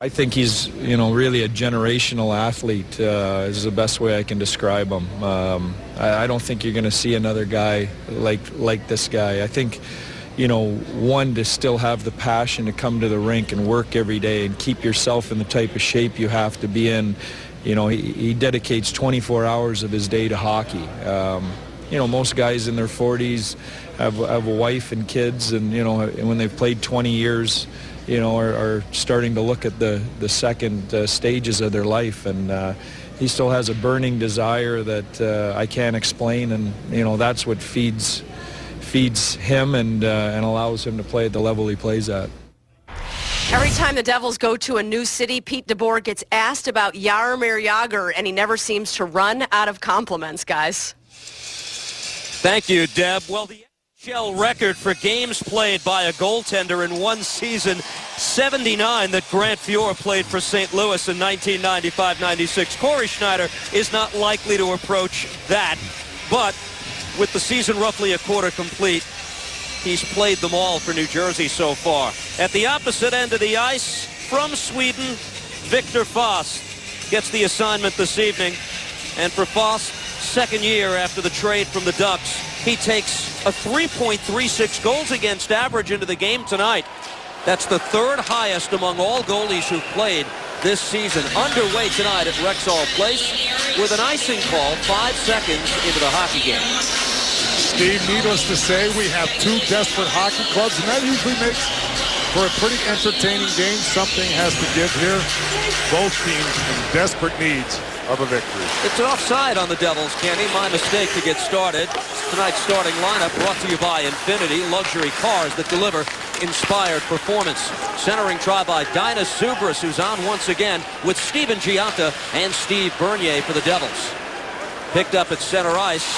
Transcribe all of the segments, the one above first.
I think he's, really a generational athlete is the best way I can describe him. I don't think you're going to see another guy like this guy. I think, one, to still have the passion to come to the rink and work every day and keep yourself in the type of shape you have to be in. He dedicates 24 hours of his day to hockey. Most guys in their 40s have a wife and kids, and, when they've played 20 years, are starting to look at the second stages of their life. And he still has a burning desire that I can't explain, and, that's what feeds him and allows him to play at the level he plays at. Every time the Devils go to a new city, Pete DeBoer gets asked about Jaromir Jagr, and he never seems to run out of compliments, guys. Thank you, Deb. Well, the NHL record for games played by a goaltender in one season, 79 that Grant Fuhr played for St. Louis in 1995-96. Corey Schneider is not likely to approach that, but with the season roughly a quarter complete, he's played them all for New Jersey so far. At the opposite end of the ice, from Sweden, Victor Fast gets the assignment this evening. And for Fast, second year after the trade from the Ducks, he takes a 3.36 goals against average into the game tonight. That's the third highest among all goalies who've played this season. Underway tonight at Rexall Place with an icing call 5 seconds into the hockey game. Steve, needless to say, we have two desperate hockey clubs, and that usually makes for a pretty entertaining game. Something has to give here. Both teams in desperate needs of a victory. It's an offside on the Devils, Kenny. My mistake to get started. Tonight's starting lineup brought to you by Infinity, luxury cars that deliver inspired performance. Centering try by Dinas Zubris, who's on once again with Steven Giunta and Steve Bernier for the Devils. Picked up at center ice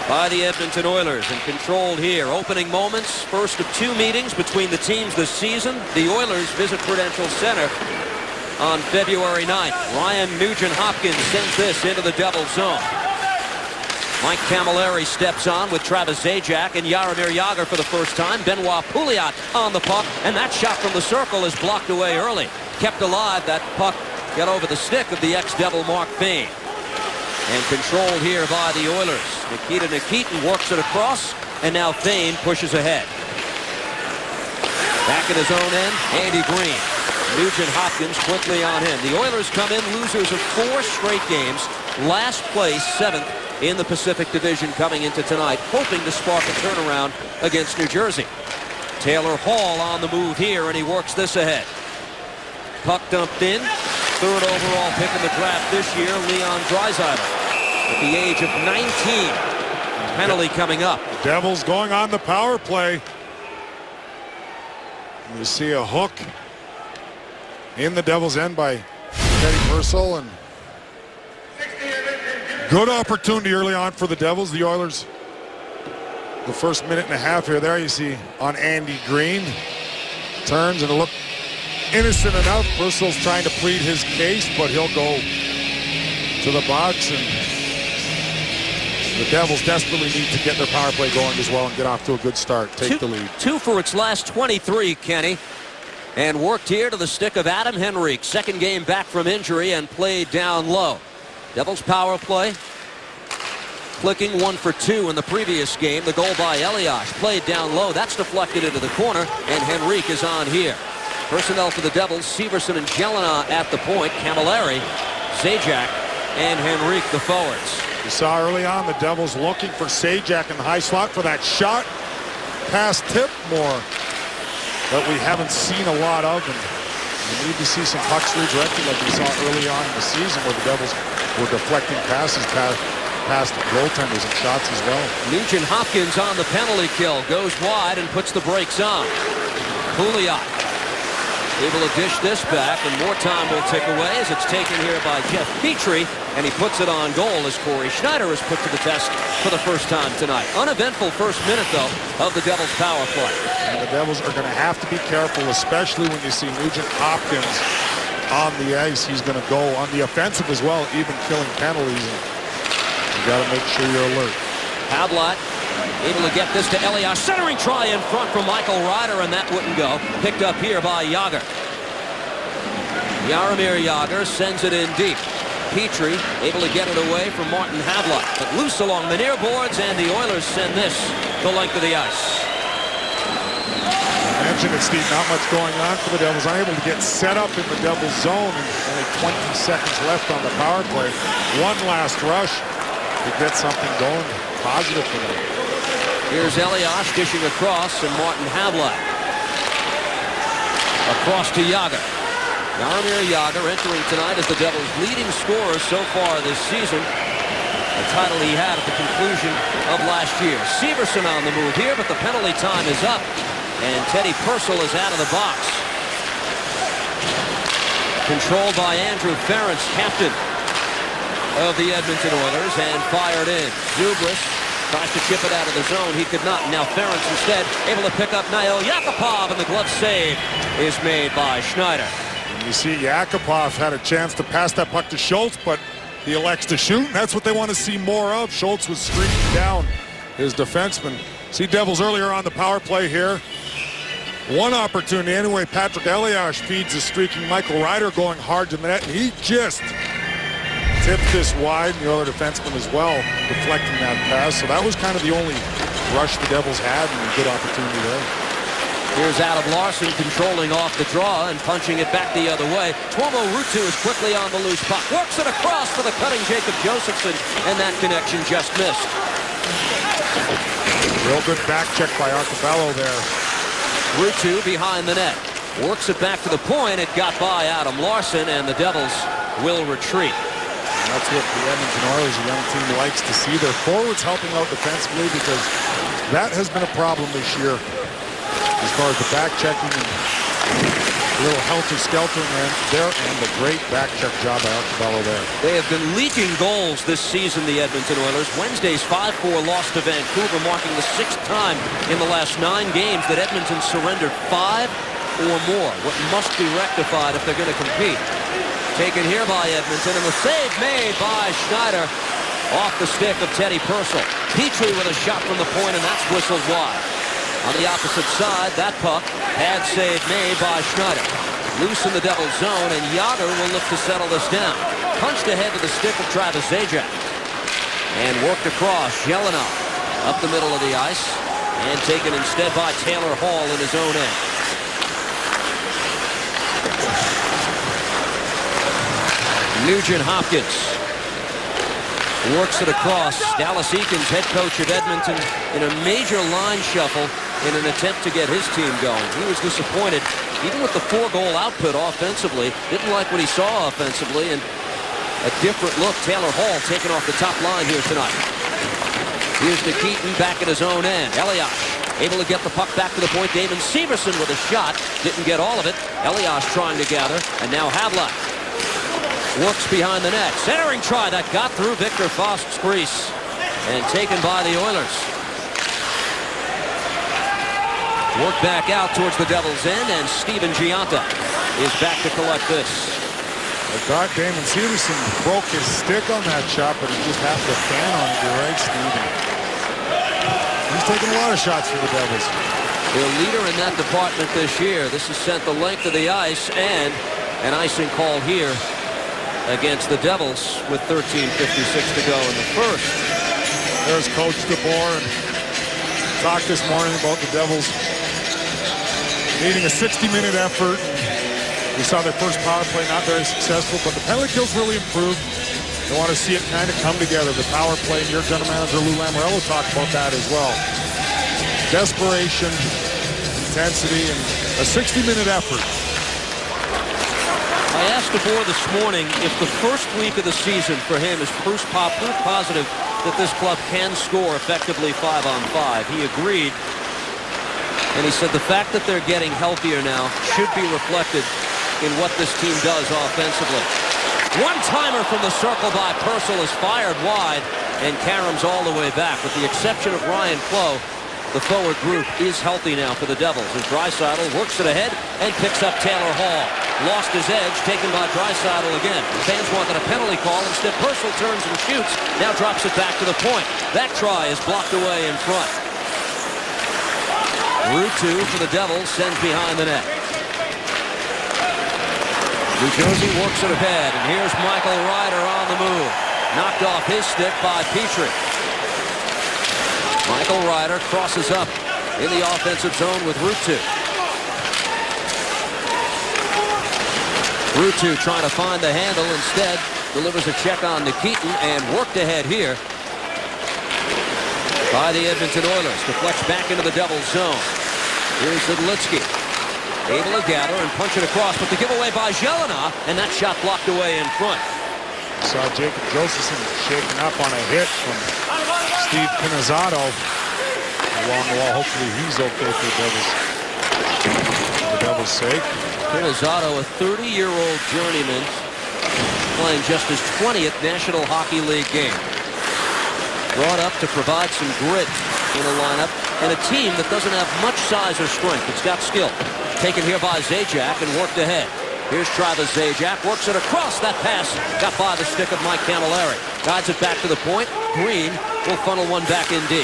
by the Edmonton Oilers and controlled here. Opening moments, first of two meetings between the teams this season. The Oilers visit Prudential Center on February 9th. Ryan Nugent-Hopkins sends this into the Devils zone. Mike Camilleri steps on with Travis Zajac and Jaromir Jagr for the first time. Benoit Pouliot on the puck, and that shot from the circle is blocked away early. Kept alive, that puck got over the stick of the ex-Devil Mark Fane. And controlled here by the Oilers. Nikita Nikitin works it across, and now Fane pushes ahead. Back at his own end, Andy Green. Nugent-Hopkins quickly on him. The Oilers come in losers of 4 straight games. Last place, 7th in the Pacific Division coming into tonight, hoping to spark a turnaround against New Jersey. Taylor Hall on the move here, and he works this ahead. Puck dumped in. Third overall pick in the draft this year, Leon Draisaitl, at the age of 19. Penalty coming up. Devils going on the power play. You see a hook in the Devils' end by Teddy Purcell, and good opportunity early on for the Devils. The Oilers, the first minute and a half here, there you see on Andy Green, turns and it looked innocent enough. Purcell's trying to plead his case, but he'll go to the box, and the Devils desperately need to get their power play going as well and get off to a good start, take the lead. 2 for its last 23, Kenny. And worked here to the stick of Adam Henrique. Second game back from injury and played down low. Devils power play. Clicking 1 for 2 in the previous game. The goal by Elias played down low. That's deflected into the corner, and Henrique is on here. Personnel for the Devils, Severson and Jelena at the point. Camilleri, Zajac, and Henrique the forwards. You saw early on the Devils looking for Zajac in the high slot for that shot. Pass tip more that we haven't seen a lot of, and we need to see some pucks redirected like we saw early on in the season where the Devils were deflecting passes past goaltenders and shots as well. Nugent-Hopkins on the penalty kill, goes wide and puts the brakes on. Pouliot able to dish this back, and more time will tick away as it's taken here by Jeff Petrie, and he puts it on goal as Corey Schneider is put to the test for the first time tonight. Uneventful first minute, though, of the Devils' power play. And the Devils are going to have to be careful, especially when you see Nugent-Hopkins on the ice. He's going to go on the offensive as well, even killing penalties. You got to make sure you're alert. Havlat able to get this to Elias. Centering try in front from Michael Ryder, and that wouldn't go. Picked up here by Jagr. Jaromir Jagr sends it in deep. Petrie able to get it away from Martin Havlat, but loose along the near boards, and the Oilers send this the length of the ice. I mentioned it, Steve, not much going on for the Devils. Unable to get set up in the Devils zone, and only 20 seconds left on the power play. One last rush to get something going positive for them. Here's Elias dishing across, and Martin Havlat across to Jagr. Jaromir Jagr entering tonight as the Devils' leading scorer so far this season, a title he had at the conclusion of last year. Severson on the move here, but the penalty time is up, and Teddy Purcell is out of the box. Controlled by Andrew Ference, captain of the Edmonton Oilers, and fired in. Zubris tries to chip it out of the zone. He could not. Now Ference instead able to pick up Nail Yakupov, and the glove save is made by Schneider. You see Yakupov had a chance to pass that puck to Schultz, but he elects to shoot, and that's what they want to see more of. Schultz was streaking down his defenseman. See Devils earlier on the power play here. One opportunity anyway. Patrick Elias feeds a streaking Michael Ryder going hard to the net, and he just tipped this wide, and the other defenseman as well, deflecting that pass. So that was kind of the only rush the Devils had, and a good opportunity there. Here's Adam Larsson controlling off the draw and punching it back the other way. Tuomo Ruutu is quickly on the loose puck. Works it across for the cutting Jacob Josephson, and that connection just missed. Real good back check by Arcobello there. Ruutu behind the net. Works it back to the point. It got by Adam Larsson, and the Devils will retreat. And that's what the Edmonton Oilers, a young team, likes to see. Their forwards helping out defensively, because that has been a problem this year. As far as the back checking and a little helter-skelter there, and the great back check job by Arcobello there. They have been leaking goals this season, the Edmonton Oilers. Wednesday's 5-4 loss to Vancouver, marking the 6th time in the last 9 games that Edmonton surrendered 5 or more. What must be rectified if they're going to compete. Taken here by Edmonton, and the save made by Schneider off the stick of Teddy Purcell. Petrie with a shot from the point, and that's whistled wide. On the opposite side, that puck, pad save made by Schneider. Loose in the Devil's zone, and Jagr will look to settle this down. Punched ahead to the stick of Travis Zajac. And worked across, Jelinov up the middle of the ice, and taken instead by Taylor Hall in his own end. Nugent Hopkins works it across. Dallas Eakins, head coach of Edmonton, in a major line shuffle in an attempt to get his team going. He was disappointed, even with the 4-goal output offensively. Didn't like what he saw offensively, and a different look. Taylor Hall taken off the top line here tonight. Here's Nikitin back at his own end. Elias able to get the puck back to the point. Damon Severson with a shot. Didn't get all of it. Elias trying to gather, and now Havlat works behind the net. Centering try that got through Victor Faust's crease and taken by the Oilers. Work back out towards the Devils' end, and Steven Gianta is back to collect this. I thought Damon Severson broke his stick on that shot, but he just happened to fan on it. You're right, Steven. He's taking a lot of shots for the Devils. Their leader in that department this year. This has sent the length of the ice, and an icing call here against the Devils with 13:56 to go in the first. There's Coach DeBoer, and talked this morning about the Devils needing a 60-minute effort. We saw their first power play not very successful, but the penalty kills really improved. They want to see it kind of come together. The power play, and your general manager Lou Lamoriello talked about that as well. Desperation, intensity, and a 60-minute effort. I asked DeBoer this morning if the first week of the season for him is proof positive that this club can score effectively 5-on-5. He agreed, and he said the fact that they're getting healthier now should be reflected in what this team does offensively. One-timer from the circle by Purcell is fired wide, and caroms all the way back. With the exception of Ryan Clough, the forward group is healthy now for the Devils, as Draisaitl works it ahead and picks up Taylor Hall. Lost his edge, taken by Draisaitl again. The fans wanted a penalty call. Instead, Purcell turns and shoots. Now drops it back to the point. That try is blocked away in front. Ruutu for the Devils sends behind the net. New Jersey works it ahead, and here's Michael Ryder on the move. Knocked off his stick by Petrie. Michael Ryder crosses up in the offensive zone with Ruutu. Ruutu trying to find the handle, instead delivers a check on Nikitin, and worked ahead here by the Edmonton Oilers. Deflects back into the Devils zone. Here's Zidlitsky. Able to gather and punch it across, but the giveaway by Jelena, and that shot blocked away in front. Saw Jacob Josephson shaken up on a hit from Steve Pinizzato along the wall. Hopefully he's okay for the Devils' sake. Pinizzato, a 30-year-old journeyman, playing just his 20th National Hockey League game. Brought up to provide some grit in a lineup, and a team that doesn't have much size or strength. It's got skill. Taken here by Zajac and worked ahead. Here's Travis Zajac, works it across. That pass got by the stick of Mike Camilleri. Guides it back to the point. Green will funnel one back in deep.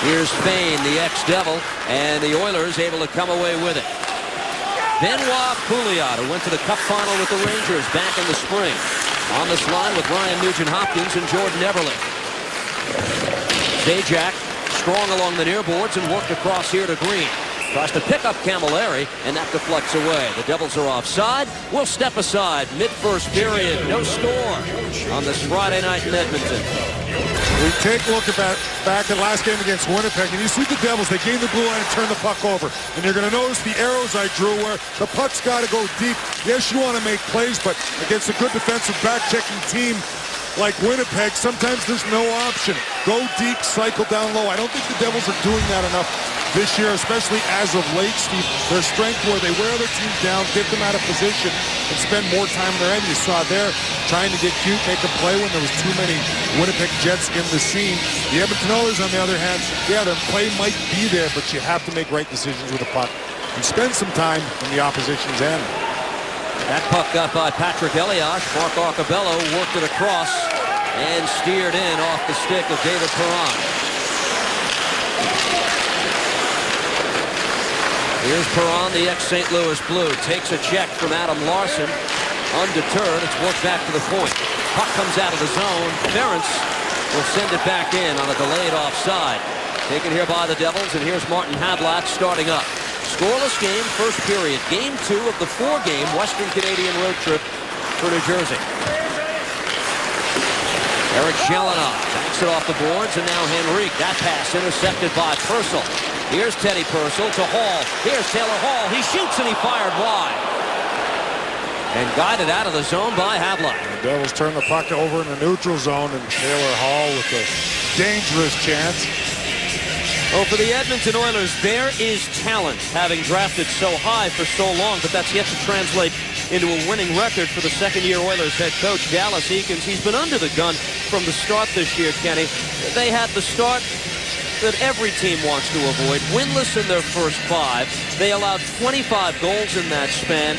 Here's Spain, the ex-Devil, and the Oilers able to come away with it. Benoit Pouliot, who went to the Cup final with the Rangers back in the spring. On this line with Ryan Nugent-Hopkins and Jordan Eberle. Zajac strong along the near boards and worked across here to Green. Tries to pick up Camilleri, and that deflects away. The Devils are offside. We'll step aside mid-first period. No score on this Friday night in Edmonton. We take a look back at last game against Winnipeg, and you see the Devils, they gain the blue line and turn the puck over. And you're going to notice the arrows I drew where the puck's got to go deep. Yes, you want to make plays, but against a good defensive back-checking team like Winnipeg, sometimes there's no option. Go deep, cycle down low. I don't think the Devils are doing that enough this year, especially as of late, Steve. Their strength where they wear their teams down, get them out of position, and spend more time in their end. You saw there trying to get cute, make a play when there was too many Winnipeg Jets in the scene. The Edmonton Oilers, on the other hand, yeah, their play might be there, but you have to make right decisions with the puck and spend some time in the opposition's end. That puck got by Patrick Elias. Mark Arcabello worked it across and steered in off the stick of David Perron. Here's Perron, the ex-St. Louis Blue. Takes a check from Adam Larson. Undeterred, it's worked back to the point. Puck comes out of the zone. Ferentz will send it back in on a delayed offside. Taken here by the Devils, and here's Martin Havlat starting up. Scoreless game, first period. Game 2 of the 4-game Western Canadian road trip for New Jersey. Eric Jelena backs it off the boards, and now Henrique. That pass intercepted by Purcell. Here's Teddy Purcell to Hall. Here's Taylor Hall. He shoots, and he fired wide. And guided out of the zone by Havlat. The Devils turn the puck over in the neutral zone, and Taylor Hall with a dangerous chance. Well, for the Edmonton Oilers, there is talent, having drafted so high for so long, but that's yet to translate into a winning record for the second-year Oilers head coach, Dallas Eakins. He's been under the gun from the start this year, Kenny. They had the start that every team wants to avoid. Winless in their first 5. They allowed 25 goals in that span.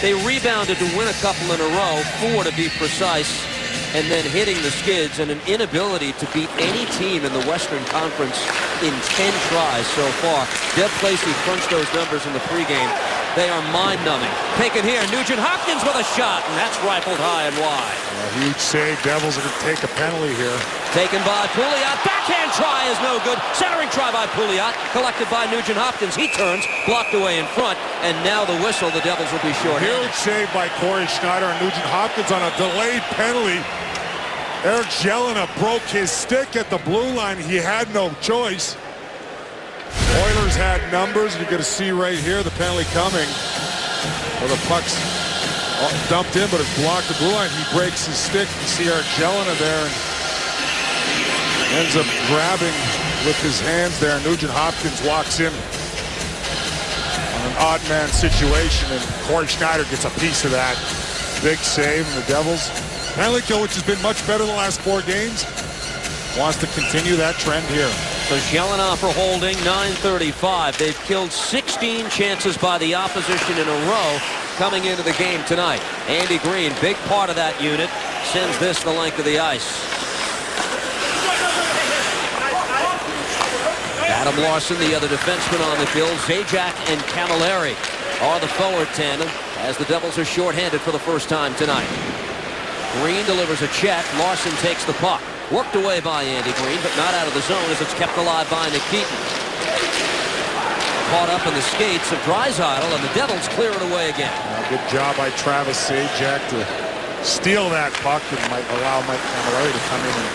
They rebounded to win a couple in a row, 4 to be precise, and then hitting the skids, and an inability to beat any team in the Western Conference in 10 tries so far. Deb Placey crunched those numbers in the pregame. They are mind-numbing. Taken here, Nugent-Hopkins with a shot, and that's rifled high and wide. A huge save. Devils are going to take a penalty here. Taken by Pouliot. Backhand try is no good. Centering try by Pouliot. Collected by Nugent-Hopkins. He turns, blocked away in front, and now the whistle. The Devils will be short. Huge save by Corey Schneider and Nugent-Hopkins on a delayed penalty. Eric Jelena broke his stick at the blue line. He had no choice. Oilers had numbers. You're going to see right here the penalty coming. Well, the puck's dumped in, but it's blocked the blue line. He breaks his stick. You see Eric Jelena there and ends up grabbing with his hands there. Nugent-Hopkins walks in on an odd man situation, and Corey Schneider gets a piece of that. Big save, and the Devils penalty kill, which has been much better the last 4 games, wants to continue that trend here. So Jelena for holding, 9:35. They've killed 16 chances by the opposition in a row coming into the game tonight. Andy Green, big part of that unit, sends this the length of the ice. Adam Larson, the other defenseman on the field. Zajac and Camilleri are the forward tandem as the Devils are shorthanded for the first time tonight. Green delivers a check. Larson takes the puck. Worked away by Andy Green, but not out of the zone as it's kept alive by Nikitin. Caught up in the skates of Draisaitl, and the Devils clear it away again. Good job by Travis Zajac to steal that puck and might allow Mike Camilleri to come in and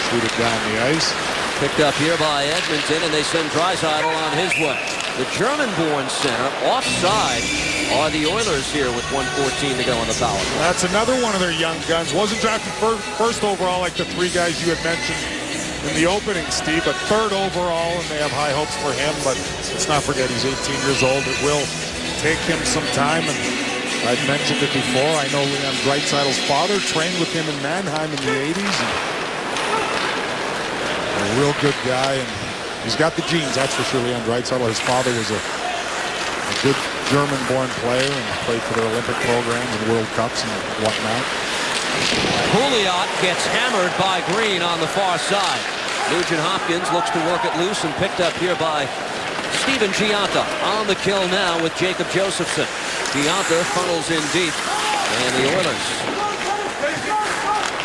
shoot it down the ice. Picked up here by Edmonton, and they send Draisaitl on his way. The German-born center offside are the Oilers here with 1:14 to go on the power play. That's another one of their young guns. Wasn't drafted first overall like the three guys you had mentioned in the opening, Steve, but third overall, and they have high hopes for him. But let's not forget he's 18 years old. It will take him some time, and I've mentioned it before. I know Leon Draisaitl's father trained with him in Mannheim in the 80s. A real good guy, and he's got the genes, that's for sure. Leon Draisaitl, his father was a good German-born player and played for their Olympic programs and World Cups and whatnot. Pouliot gets hammered by Green on the far side. Nugent Hopkins looks to work it loose and picked up here by Steven Gianta on the kill now with Jacob Josephson. Gianta funnels in deep, and the Oilers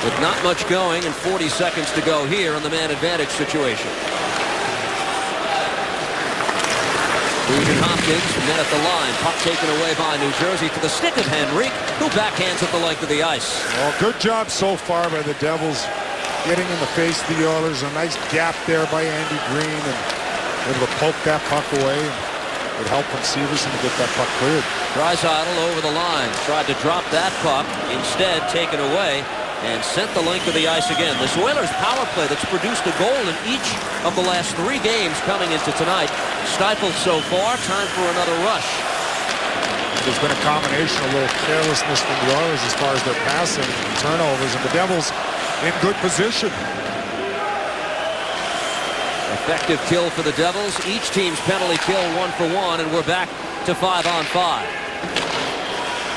with not much going and 40 seconds to go here in the man advantage situation. Nugent Hopkins, men at the line. Puck taken away by New Jersey to the stick of Henrique, who backhands it the length of the ice. Well, good job so far by the Devils getting in the face of the Oilers. A nice gap there by Andy Green, and able to poke that puck away. It would help from Severson to get that puck cleared. Draisaitl over the line. Tried to drop that puck. Instead, taken away and sent the length of the ice again. This Oilers power play that's produced a goal in each of the last 3 games coming into tonight. Stifled so far. Time for another rush. There's been a combination of a little carelessness from the Oilers as far as their passing and turnovers, and the Devils in good position. Effective kill for the Devils. Each team's penalty kill 1 for 1, and we're back to 5-on-5.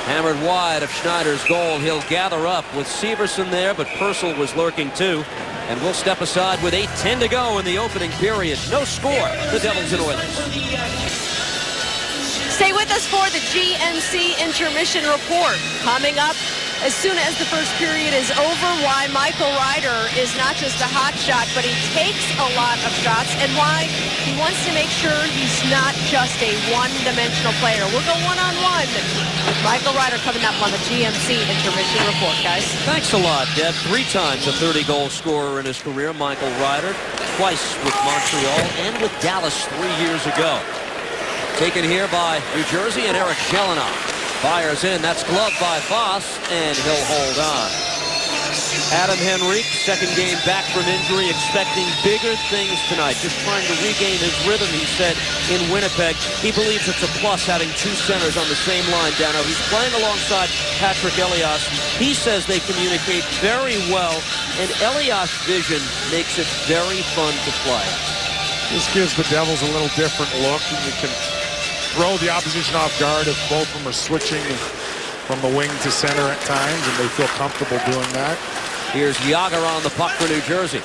Hammered wide of Schneider's goal. He'll gather up with Severson there, but Purcell was lurking too. And we'll step aside with 8:10 to go in the opening period. No score. The Devils and Oilers. Stay with us for the GMC intermission report. Coming up as soon as the first period is over, why Michael Ryder is not just a hot shot, but he takes a lot of shots, and why he wants to make sure he's not just a one-dimensional player. We'll go one-on-one with Michael Ryder coming up on the GMC intermission report, guys. Thanks a lot, Deb. 3 times a 30-goal scorer in his career, Michael Ryder. Twice with Montreal and with Dallas 3 years ago. Taken here by New Jersey and Eric Shellenau. Fires in. That's gloved by Foss, and he'll hold on. Adam Henrique, second game back from injury, expecting bigger things tonight. Just trying to regain his rhythm, he said, in Winnipeg. He believes it's a plus having 2 centers on the same line down now. He's playing alongside Patrick Elias. He says they communicate very well, and Elias' vision makes it very fun to play. This gives the Devils a little different look, and you can throw the opposition off guard if both of them are switching from the wing to center at times, and they feel comfortable doing that. Here's Jágr on the puck for New Jersey.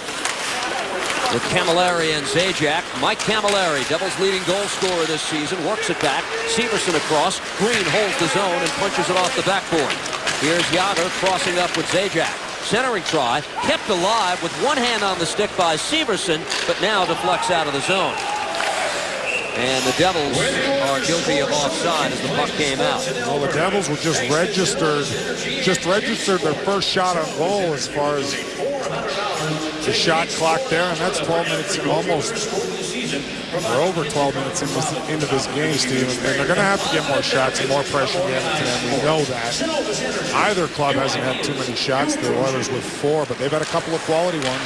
With Camilleri and Zajac. Mike Camilleri, Devils' leading goal scorer this season, works it back. Severson across. Green holds the zone and punches it off the backboard. Here's Jágr crossing up with Zajac. Centering try, kept alive with one hand on the stick by Severson, but now deflects out of the zone. And the Devils are guilty of offside as the puck came out. Well, the Devils were just registered their first shot on goal as far as the shot clock there, and that's 12 minutes we're over 12 minutes into this game, Steve, and they're going to have to get more shots and more pressure in Edmonton, and we know that. Either club hasn't had too many shots. The Oilers with 4, but they've had a couple of quality ones.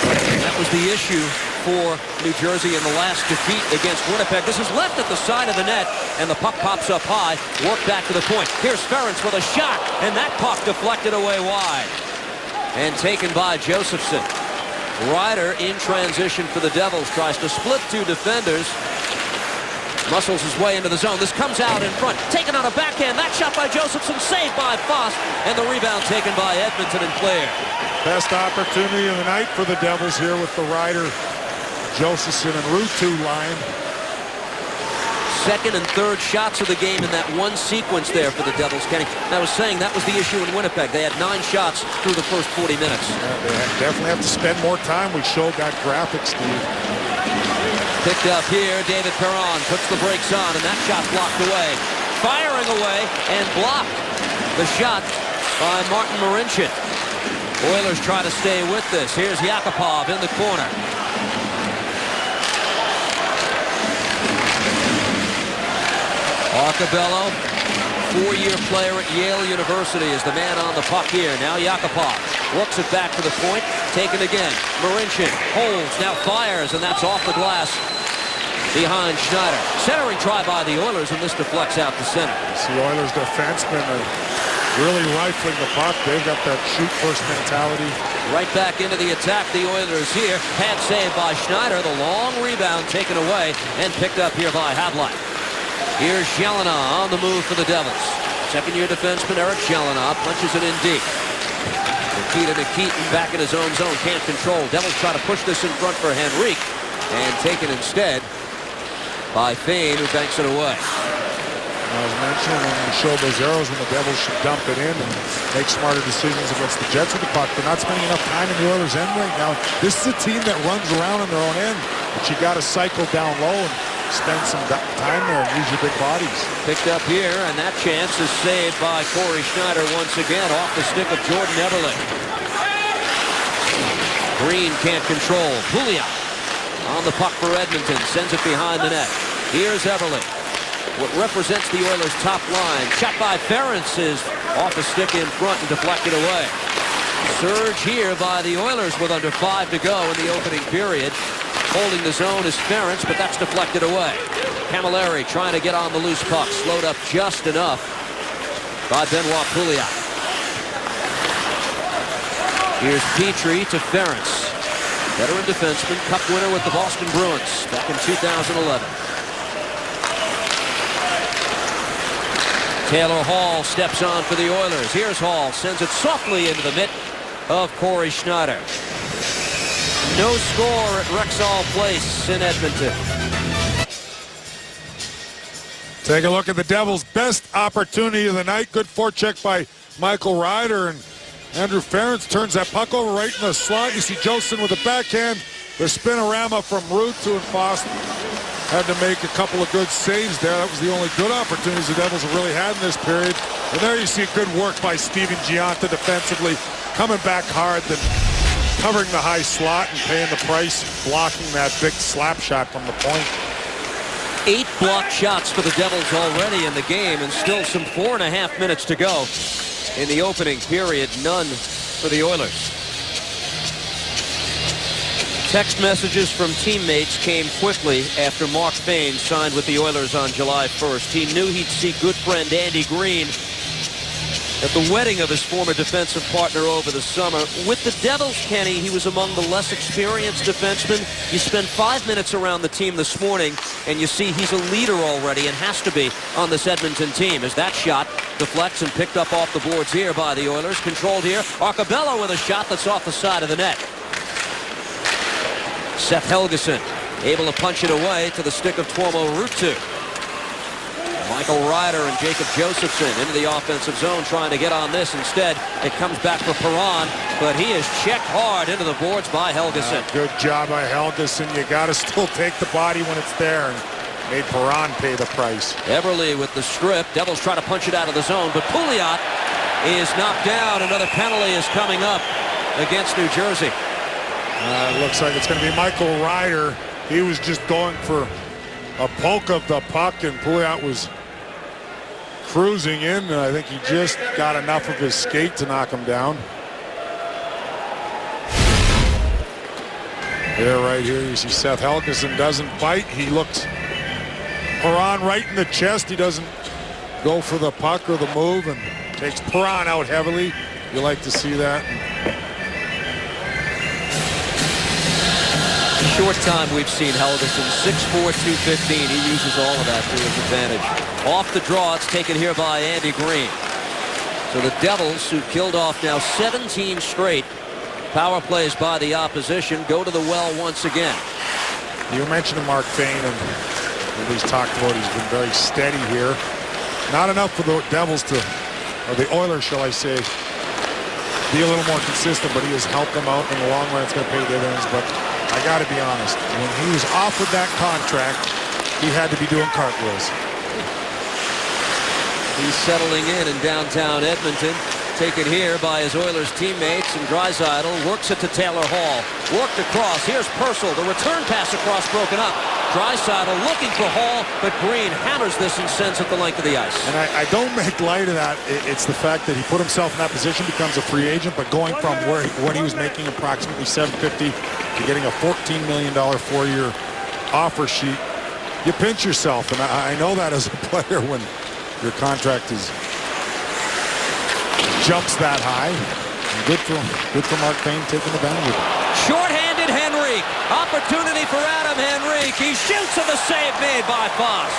And that was the issue for New Jersey in the last defeat against Winnipeg. This is left at the side of the net, and the puck pops up high. Work back to the point. Here's Ferentz with a shot, and that puck deflected away wide. And taken by Josephson. Ryder in transition for the Devils. Tries to split 2 defenders. Muscles his way into the zone. This comes out in front. Taken on a backhand. That shot by Josephson. Saved by Foss. And the rebound taken by Edmonton and clear. Best opportunity of the night for the Devils here with the Ryder, Josephson, and Ruutu line. second and third shots of the game in that one sequence there for the Devils, Kenny. And I was saying that was the issue in Winnipeg. They had 9 shots through the first 40 minutes. Yeah, they definitely have to spend more time. We showed that graphic, Steve. Picked up here, David Perron puts the brakes on, and that shot blocked away. Firing away and blocked. The shot by Martin Marincin. Oilers try to stay with this. Here's Yakupov in the corner. Arcabello, 4-year player at Yale University, is the man on the puck here. Now Yakupov works it back to the point. Taken again. Marincin holds, now fires, and that's off the glass behind Schneider. Centering try by the Oilers, and this deflects out to center. The Oilers defensemen are really rifling the puck. They've got that shoot-first mentality. Right back into the attack, the Oilers here. Pad save by Schneider. The long rebound taken away and picked up here by Havlat. Here's Jelena on the move for the Devils. Second-year defenseman Eric Jelena punches it in deep. Nikita Nikitin back in his own zone, can't control. Devils try to push this in front for Henrique, and taken instead by Fane, who banks it away. I was mentioning when we showed those arrows when the Devils should dump it in and make smarter decisions against the Jets with the puck. They're not spending enough time in the Oilers' end right now. This is a team that runs around on their own end, but you got to cycle down low and spend some time there and use your big bodies. Picked up here, and that chance is saved by Corey Schneider once again off the stick of Jordan Eberle. Green can't control. Pouliot on the puck for Edmonton, sends it behind the net. Here's Eberle. What represents the Oilers' top line. Shot by Ferentz is off the stick in front and deflected away. Surge here by the Oilers with under 5 to go in the opening period. Holding the zone is Ferentz, but that's deflected away. Camilleri trying to get on the loose puck. Slowed up just enough by Benoit Pouliot. Here's Petrie to Ferentz. Veteran defenseman, cup winner with the Boston Bruins back in 2011. Taylor Hall steps on for the Oilers. Here's Hall, sends it softly into the mitt of Corey Schneider. No score at Rexall Place in Edmonton. Take a look at the Devils' best opportunity of the night. Good forecheck by Michael Ryder, and Andrew Ferentz turns that puck over right in the slot. You see Joseph with a backhand. The spinorama from Ruutu and Foss had to make a couple of good saves there. That was the only good opportunities the Devils have really had in this period. And there you see good work by Steven Giunta defensively, coming back hard, then covering the high slot and paying the price, blocking that big slap shot from the point. 8 blocked shots for the Devils already in the game, and still some 4.5 minutes to go in the opening period. None for the Oilers. Text messages from teammates came quickly after Mark Fane signed with the Oilers on July 1st. He knew he'd see good friend Andy Green at the wedding of his former defensive partner over the summer. With the Devils, Kenny, he was among the less experienced defensemen. You spend 5 minutes around the team this morning, and you see he's a leader already and has to be on this Edmonton team. As that shot deflects and picked up off the boards here by the Oilers. Controlled here. Arcabello with a shot that's off the side of the net. Seth Helgeson able to punch it away to the stick of Tuomo Ruutu. Michael Ryder and Jacob Josephson into the offensive zone trying to get on this. Instead, it comes back for Perron, but he is checked hard into the boards by Helgeson. Good job by Helgeson. You got to still take the body when it's there, and made Perron pay the price. Eberle with the strip. Devils try to punch it out of the zone, but Pouliot is knocked down. Another penalty is coming up against New Jersey. Looks like it's going to be Michael Ryder. He was just going for a poke of the puck, and Pouliot was cruising in, and I think he just got enough of his skate to knock him down. There, right here, you see Seth Helgeson doesn't bite. He looks Perron right in the chest. He doesn't go for the puck or the move, and takes Perron out heavily. You like to see that. Short time we've seen Helgeson, 6'4", 215. He uses all of that to his advantage. Off the draw, it's taken here by Andy Green. So the Devils, who killed off now 17 straight power plays by the opposition, go to the well once again. You mentioned Mark Fane, and He's talked about he's been very steady here. Not enough for the Devils to, or the Oilers, shall I say, be a little more consistent, but he has helped them out in the long run. It's going to pay dividends, but I got to be honest. When he was offered that contract, he had to be doing cartwheels. He's settling in downtown Edmonton. Taken here by his Oilers teammates, and Draisaitl works it to Taylor Hall. Worked across. Here's Purcell. The return pass across broken up. Draisaitl looking for Hall, but Green hammers this and sends it the length of the ice. And I don't make light of that. It's the fact that he put himself in that position, becomes a free agent, but going from what he was making approximately $750 to getting a $14 million 4-year offer sheet, you pinch yourself. And I know that as a player when your contract jumps that high. Good for Mark Payne taking advantage of it. Short-handed Henrique. Opportunity for Adam Henrique. He shoots and the save made by Foss.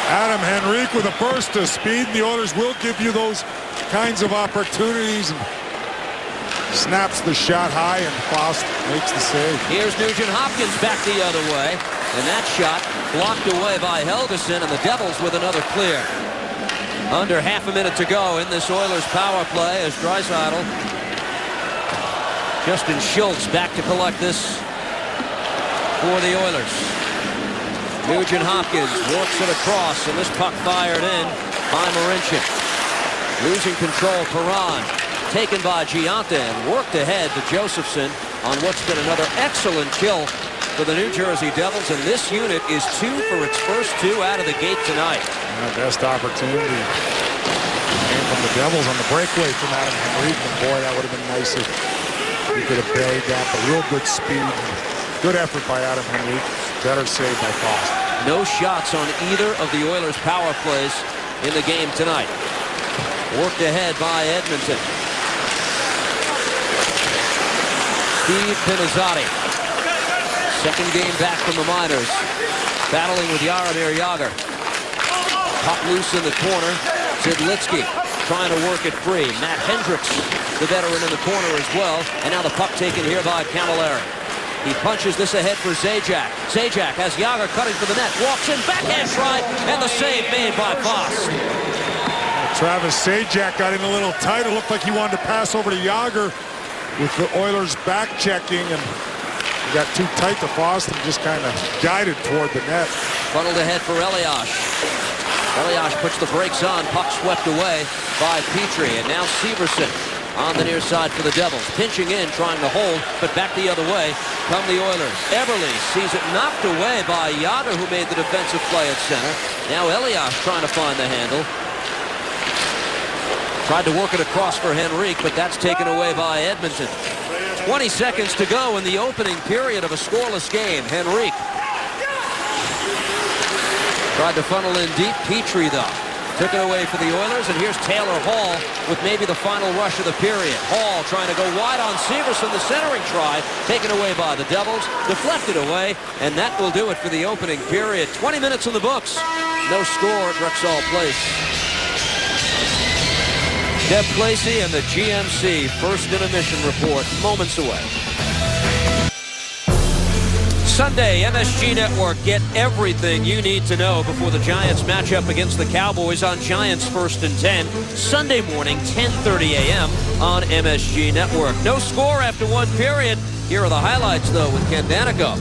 Adam Henrique with a burst of speed. The Oilers will give you those kinds of opportunities. And snaps the shot high, and Foss makes the save. Here's Nugent Hopkins back the other way. And that shot blocked away by Helgeson, and the Devils with another clear. Under half a minute to go in this Oilers power play as Draisaitl. Justin Schultz back to collect this for the Oilers. Nugent Hopkins works it across, and this puck fired in by Marincin. Losing control, Perron. Taken by Giunta and worked ahead to Josephson on what's been another excellent kill for the New Jersey Devils, and this unit is 2 for its first 2 out of the gate tonight. Best opportunity came from the Devils on the breakaway from Adam Henrique. And boy, that would have been nice if he could have buried that. But real good speed. Good effort by Adam Henrique. Better save by Foss. No shots on either of the Oilers' power plays in the game tonight. Worked ahead by Edmonton. Steve Pinizzati. Second game back from the minors. Battling with Jaromir Jagr. Puck loose in the corner. Zidlitsky trying to work it free. Matt Hendricks, the veteran, in the corner as well. And now the puck taken here by Camilleri. He punches this ahead for Zajac. Zajac has Jagr cutting for the net. Walks in, backhand try, and the save made by Foss. Travis Zajac got in a little tight. It looked like he wanted to pass over to Jagr with the Oilers back checking, and he got too tight to Foss and just kind of guided toward the net. Funneled ahead for Elias. Elias puts the brakes on. Puck swept away by Petrie. And now Severson on the near side for the Devils. Pinching in, trying to hold, but back the other way come the Oilers. Eberle sees it knocked away by Jagr, who made the defensive play at center. Now Elias trying to find the handle. Tried to work it across for Henrique, but that's taken away by Edmonton. 20 seconds to go in the opening period of a scoreless game. Henrique tried to funnel in deep. Petrie, though, took it away for the Oilers, and here's Taylor Hall with maybe the final rush of the period. Hall trying to go wide on Severson. The centering try taken away by the Devils, deflected away, and that will do it for the opening period. 20 minutes in the books. No score at Rexall Place. Deb Placey and the GMC First Intermission Report moments away. Sunday, MSG Network. Get everything you need to know before the Giants match up against the Cowboys on Giants First and 10. Sunday morning, 10:30 a.m. on MSG Network. No score after one period. Here are the highlights, though, with Ken Danico.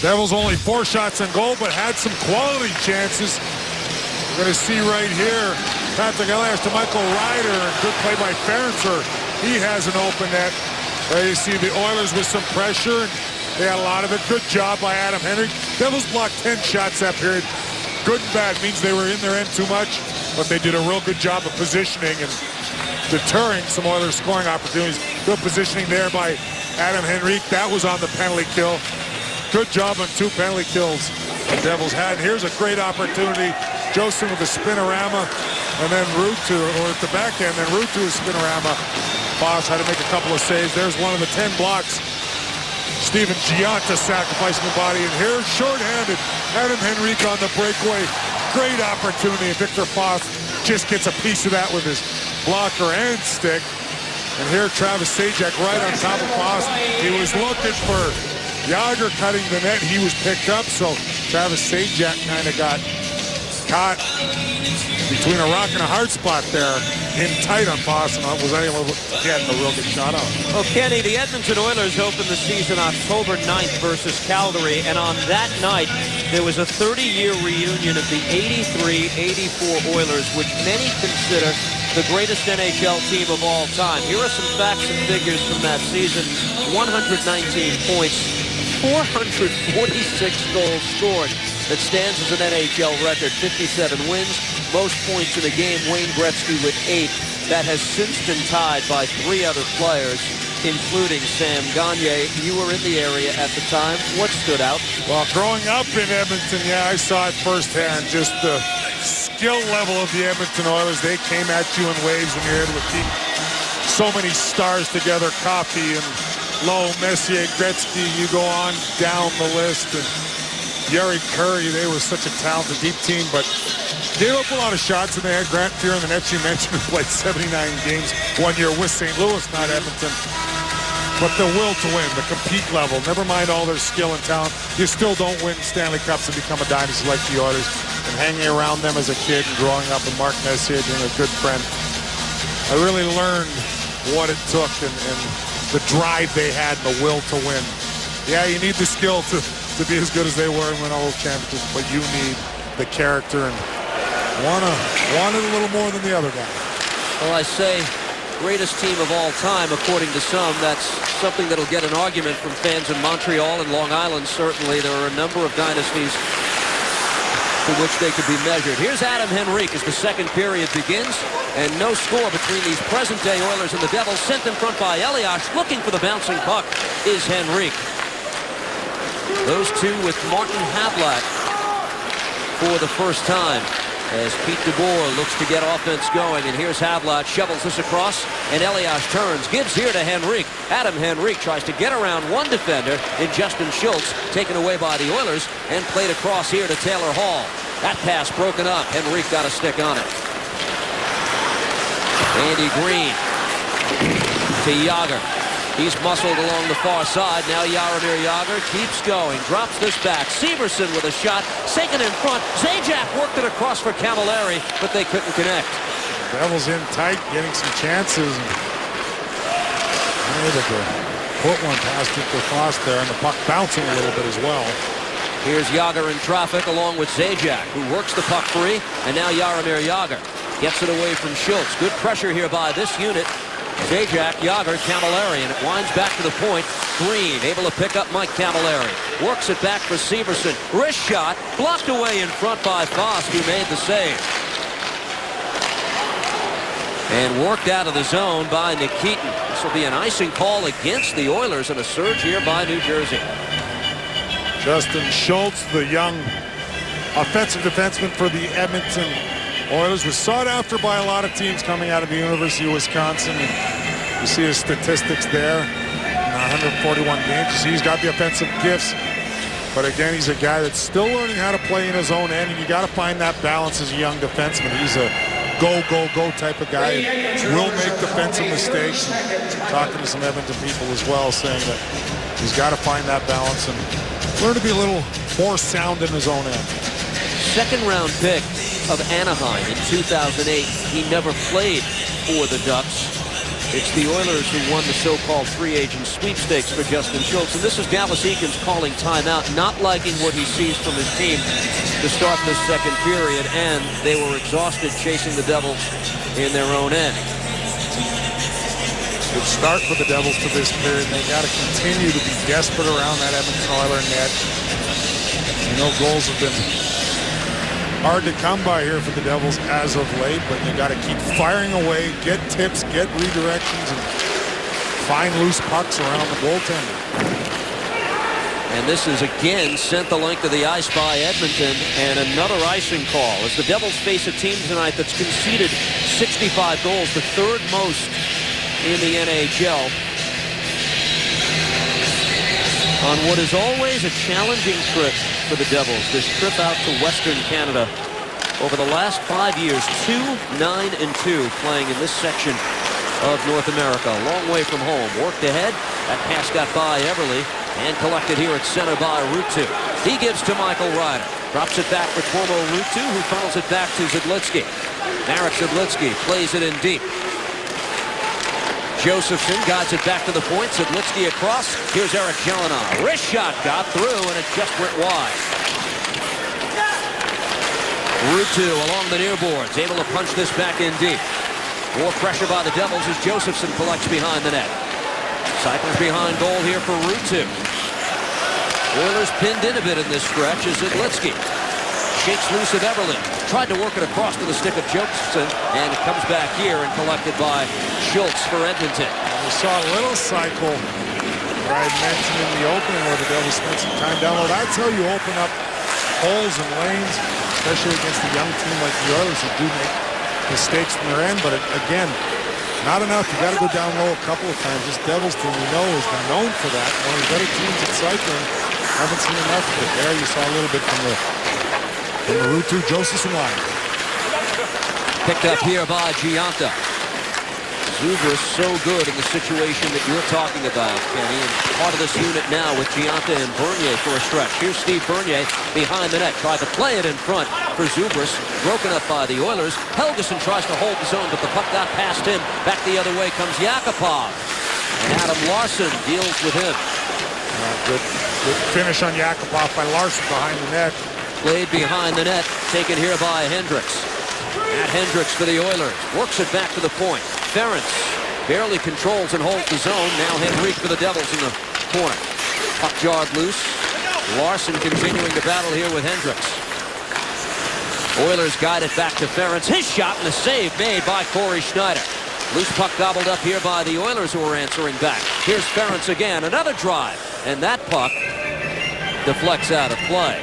Devils only 4 shots on goal, but had some quality chances. We're going to see right here, Patrick Elias to Michael Ryder. Good play by Ferenczer. He has an open net. There you see the Oilers with some pressure, and they had a lot of it. Good job by Adam Henrique. Devils blocked 10 shots that period. Good and bad means they were in their end too much, but they did a real good job of positioning and deterring some Oilers scoring opportunities. Good positioning there by Adam Henrique. That was on the penalty kill. Good job on 2 penalty kills the Devils had. And here's a great opportunity. Joseph with a spinorama, and then Ruutu, or at the back end, then Ruutu a spinorama. Foss had to make a couple of saves. There's one of the 10 blocks. Steven Giunta sacrificing the body. And here's shorthanded Adam Henrique on the breakaway. Great opportunity. Victor Foss just gets a piece of that with his blocker and stick. And here Travis Zajac right on top of Foss. He was looking for Jágr cutting the net. He was picked up, so Travis Zajac kind of got caught between a rock and a hard spot there in tight on Boston. Was unable to get a real good shot out. Well, Kenny, the Edmonton Oilers opened the season October 9th versus Calgary, and on that night, there was a 30-year reunion of the 83-84 Oilers, which many consider the greatest NHL team of all time. Here are some facts and figures from that season. 119 points, 446 goals scored. That stands as an NHL record, 57 wins, most points in a game, Wayne Gretzky with 8. That has since been tied by 3 other players, including Sam Gagner. You were in the area at the time. What stood out? Well, growing up in Edmonton, yeah, I saw it firsthand, just the skill level of the Edmonton Oilers. They came at you in waves when you're able to keep so many stars together. Coffey and Lowe, Messier, Gretzky, you go on down the list. And Yuri Curry, they were such a talented deep team, but gave up a lot of shots, and they had Grant Fuhr in the net you mentioned, who played 79 games one year with St. Louis, not Edmonton. But the will to win, the compete level, never mind all their skill and talent, you still don't win Stanley Cups and become a dynasty like the Oilers. And hanging around them as a kid and growing up with Mark Messier being a good friend, I really learned what it took and the drive they had and the will to win. Yeah, you need the skill to be as good as they were and win all those championships, but you need the character and wanted a little more than the other guy. Well, I say greatest team of all time, according to some. That's something that'll get an argument from fans in Montreal and Long Island, certainly. There are a number of dynasties for which they could be measured. Here's Adam Henrique as the second period begins, and no score between these present-day Oilers and the Devils. Sent in front by Elias, looking for the bouncing puck is Henrique. Those two with Martin Havlat for the first time as Pete DeBoer looks to get offense going. And here's Havlat, shovels this across, and Elias turns, gives here to Henrique. Adam Henrique tries to get around one defender in Justin Schultz, taken away by the Oilers, and played across here to Taylor Hall. That pass broken up. Henrique got a stick on it. Andy Green to Jágr. He's muscled along the far side. Now Jaromir Jágr keeps going. Drops this back. Severson with a shot. Sagan in front. Zajac worked it across for Camilleri, but they couldn't connect. Devils in tight, getting some chances. Able to put one past Victor Frost there, and the puck bouncing a little bit as well. Here's Jágr in traffic along with Zajac, who works the puck free. And now Jaromir Jágr gets it away from Schultz. Good pressure here by this unit. Zajac, Jágr, Camilleri, and it winds back to the point. Green able to pick up Mike Camilleri. Works it back for Severson. Wrist shot, blocked away in front by Frost, who made the save. And worked out of the zone by Nikitin. This will be an icing call against the Oilers and a surge here by New Jersey. Justin Schultz, the young offensive defenseman for the Edmonton Oilers, was sought after by a lot of teams coming out of the University of Wisconsin. And you see his statistics there. In 141 games. You see he's got the offensive gifts. But again, he's a guy that's still learning how to play in his own end. And you got to find that balance as a young defenseman. He's a go, go, go type of guy. Will make defensive mistakes. Talking to some Edmonton people as well, saying that he's got to find that balance and learn to be a little more sound in his own end. Second round pick of Anaheim in 2008. He never played for the Ducks. It's the Oilers who won the so-called free agent sweepstakes for Justin Schultz. And this is Dallas Eakins calling timeout, not liking what he sees from his team to start this second period. And they were exhausted chasing the Devils in their own end. Good start for the Devils to this period. They got to continue to be desperate around that Edmonton Oilers net. You know, goals have been hard to come by here for the Devils as of late, but you got to keep firing away, get tips, get redirections, and find loose pucks around the goaltender. And this is again sent the length of the ice by Edmonton, and another icing call as the Devils face a team tonight that's conceded 65 goals, the third most in the NHL. On what is always a challenging trip for the Devils, this trip out to Western Canada. Over the last 5 years, 2-9-2 playing in this section of North America. A long way from home. Worked ahead. That pass got by Everly. And collected here at center by Ruutu. He gives to Michael Ryder. Drops it back for Tuomo Ruutu, who funnels it back to Zidlitsky. Marek Zidlitsky plays it in deep. Josephson guides it back to the point. Zidlitsky across. Here's Eric Jelena. Wrist shot got through, and it just went wide. Ruutu along the near boards, able to punch this back in deep. More pressure by the Devils as Josephson collects behind the net. Cycles behind goal here for Ruutu. Oilers pinned in a bit in this stretch as Zidlitsky shakes loose of Everly. Tried to work it across to the stick of Josephson, and it comes back here and collected by Schultz for Edmonton. We saw a little cycle that I had mentioned in the opening where the Devils spent some time down low. That's how you open up holes and lanes, especially against a young team like the Oilers who do make mistakes from their end. But again, not enough. You got to go down low a couple of times. This Devils team we know has been known for that. One of the better teams in cycling. Haven't seen enough of it there. You saw a little bit from the Ruutu Josephson line. Picked up here by Gianta. Zubra's so good in the situation that you're talking about, Kenny, and part of this unit now with Gianta and Bernier for a stretch. Here's Steve Bernier behind the net. Tried to play it in front for Zubras. Broken up by the Oilers. Helgeson tries to hold the zone, but the puck got past him. Back the other way comes Yakupov. And Adam Larson deals with him. Good finish on Yakupov by Larson behind the net. Played behind the net. Taken here by Hendricks. Matt Hendricks for the Oilers. Works it back to the point. Ferentz barely controls and holds the zone. Now Henrique for the Devils in the corner. Puck jarred loose. Larson continuing to battle here with Hendricks. Oilers guide it back to Ferentz. His shot and a save made by Corey Schneider. Loose puck gobbled up here by the Oilers who are answering back. Here's Ferentz again. Another drive. And that puck deflects out of play.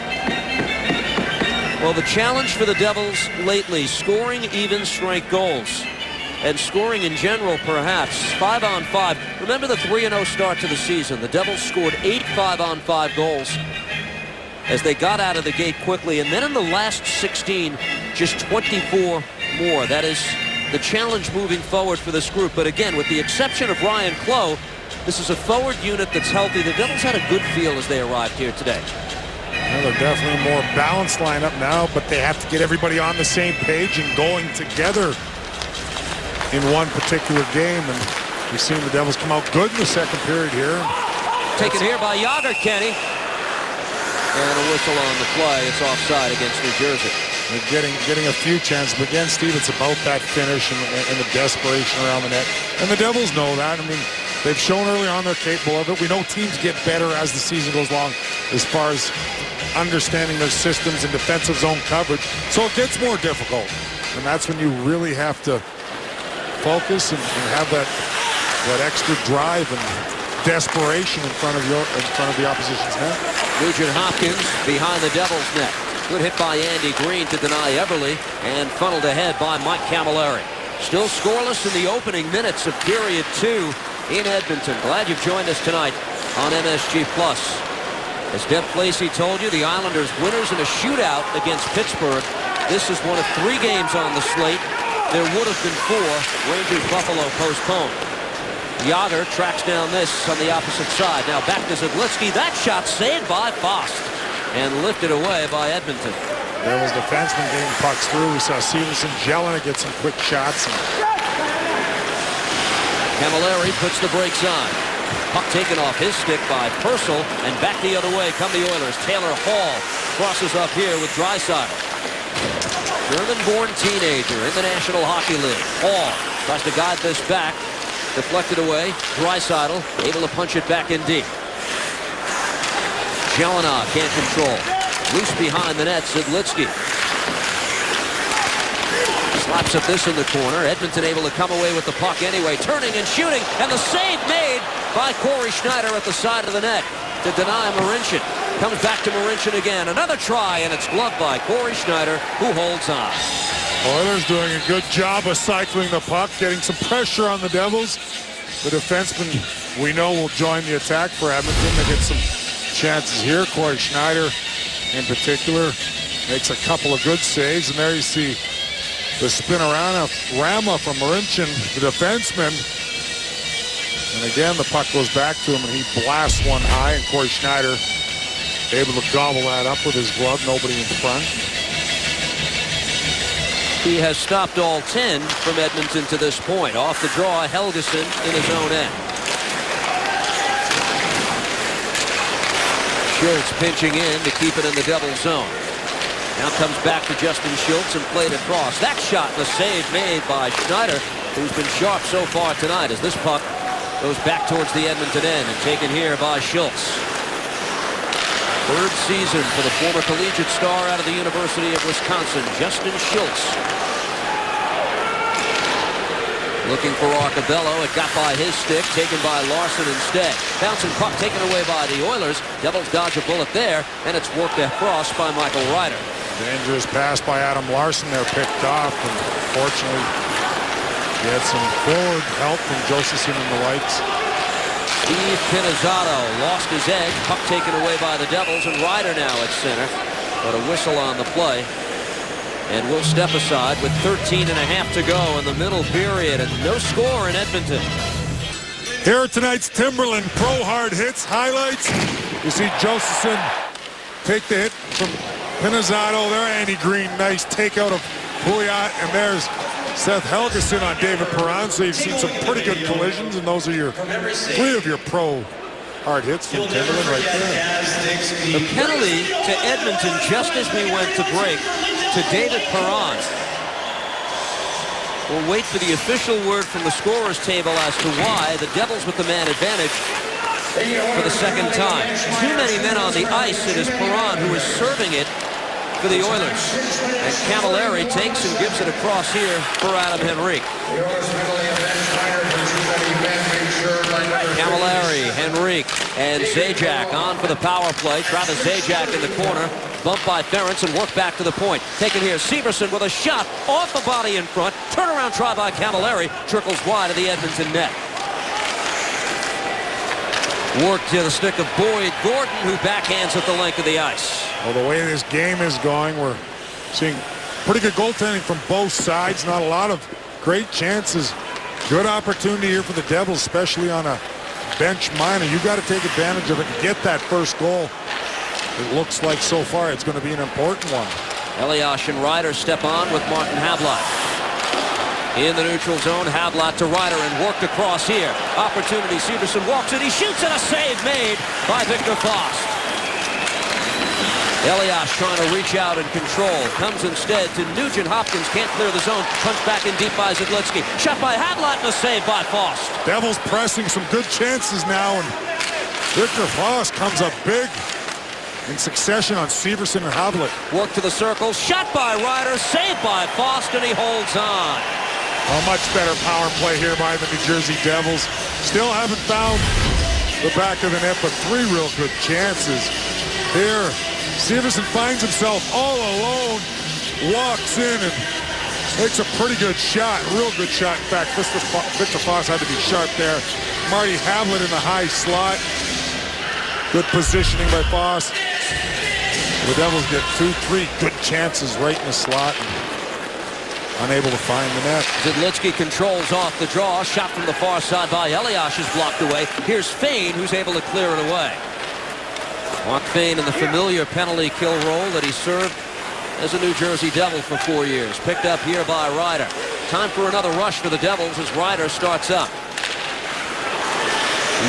Well, the challenge for the Devils lately, scoring even strength goals. And scoring in general, perhaps. 5-on-5. Remember the 3-0 start to the season. The Devils scored 8 5-on-5 goals as they got out of the gate quickly. And then in the last 16, just 24 more. That is the challenge moving forward for this group. But again, with the exception of Ryan Clough, this is a forward unit that's healthy. The Devils had a good feel as they arrived here today. Well, they're definitely a more balanced lineup now, but they have to get everybody on the same page and going together in one particular game. And we've seen the Devils come out good in the second period here. Taken here by Jágr, Kenny. And a whistle on the play. It's offside against New Jersey. They're getting a few chances, but again, Steve, it's about that finish and the desperation around the net. And the Devils know that. I mean, they've shown early on they're capable of it. We know teams get better as the season goes along as far as understanding their systems and defensive zone coverage. So it gets more difficult. And that's when you really have to focus and have that extra drive and desperation in front of the opposition's net. Nugent Hopkins behind the Devils' net. Good hit by Andy Green to deny Everly, and funneled ahead by Mike Camilleri. Still scoreless in the opening minutes of period 2 in Edmonton. Glad you've joined us tonight on MSG+. As Deb Lacey told you, the Islanders winners in a shootout against Pittsburgh. This is one of 3 games on the slate. There would have been 4. Rangers-Buffalo postponed. Jágr tracks down this on the opposite side. Now back to Zidlitsky. That shot saved by Fost and lifted away by Edmonton. There was defenseman getting pucks through. We saw Stevenson, Jelena get some quick shots. Camilleri puts the brakes on. Puck taken off his stick by Purcell, and back the other way come the Oilers. Taylor Hall crosses up here with Draisaitl. German-born teenager in the National Hockey League. Hall tries to guide this back. Deflected away. Draisaitl able to punch it back in deep. Jelena can't control. Loose behind the net, Zidlitsky. Slaps at this in the corner. Edmonton able to come away with the puck anyway. Turning and shooting, and the save made by Corey Schneider at the side of the net to deny Marincin. Comes back to Marincin again. Another try, and it's gloved by Corey Schneider, who holds on. Oilers doing a good job of cycling the puck, getting some pressure on the Devils. The defenseman we know will join the attack for Edmonton. They get some chances here. Corey Schneider in particular makes a couple of good saves, and there you see the spin around of Rama from Marincin, the defenseman. And again, the puck goes back to him, and he blasts one high, and Corey Schneider able to gobble that up with his glove. Nobody in front. He has stopped all 10 from Edmonton to this point. Off the draw, Helgeson in his own end. Schultz pinching in to keep it in the Devils zone. Now comes back to Justin Schultz and played across. That shot, the save made by Schneider, who's been sharp so far tonight as this puck goes back towards the Edmonton end and taken here by Schultz. Third season for the former collegiate star out of the University of Wisconsin, Justin Schultz. Looking for Arcabello. It got by his stick, taken by Larson instead. Bouncing puck taken away by the Oilers. Devils dodge a bullet there, and it's worked across by Michael Ryder. Dangerous pass by Adam Larson there, picked off, and fortunately he had some forward help from Josephson and the Whites. Steve Pinizzato lost his edge. Puck taken away by the Devils, and Ryder now at center. But a whistle on the play. And we'll step aside with 13 and a half to go in the middle period, and no score in Edmonton. Here are tonight's Timberland Pro Hard Hits highlights. You see Josephson take the hit from Pinizzato there. Andy Green, nice takeout of Pouliot, and there's Seth Helgeson on David Perron. So you've seen some pretty good collisions, and those are your 3 of your pro hard hits from Timberland right there. The penalty to Edmonton just as we went to break to David Perron. We'll wait for the official word from the scorer's table as to why. The Devils with the man advantage for the second time. Too many men on the ice. It is Perron who is serving it for the Oilers. And Camilleri takes and gives it across here for Adam Henrique. Camilleri, Henrique, and Zajac on for the power play. Travis Zajac in the corner. Bumped by Ferentz and worked back to the point. Taken here, Severson with a shot off the body in front. Turnaround try by Camilleri. Trickles wide of the Edmonton net. Work to the stick of Boyd Gordon, who backhands at the length of the ice. Well, the way this game is going, we're seeing pretty good goaltending from both sides. Not a lot of great chances. Good opportunity here for the Devils, especially on a bench minor. You got to take advantage of it and get that first goal. It looks like so far it's going to be an important one. Elias and Ryder step on with Martin Havlat. In the neutral zone, Havlat to Ryder and worked across here. Opportunity, Severson walks it, he shoots and a save made by Victor Fost. Elias trying to reach out and control. Comes instead to Nugent Hopkins, can't clear the zone. Punched back in deep by Zidlitsky. Shot by Havlat and a save by Fost. Devils pressing some good chances now, and Victor Fost comes up big in succession on Severson and Havlat. Work to the circle, shot by Ryder, saved by Fost, and he holds on. A much better power play here by the New Jersey Devils. Still haven't found the back of the net, but 3 real good chances. Here, Severson finds himself all alone, walks in and makes a pretty good shot, real good shot. In fact, Victor Fost had to be sharp there. Marty Havlat in the high slot. Good positioning by Fost. The Devils get 2-3 good chances right in the slot. Unable to find the net. Zidlitsky controls off the draw. Shot from the far side by Elias is blocked away. Here's Fane, who's able to clear it away. Mark Fane in the familiar penalty kill role that he served as a New Jersey Devil for 4 years. Picked up here by Ryder. Time for another rush for the Devils as Ryder starts up.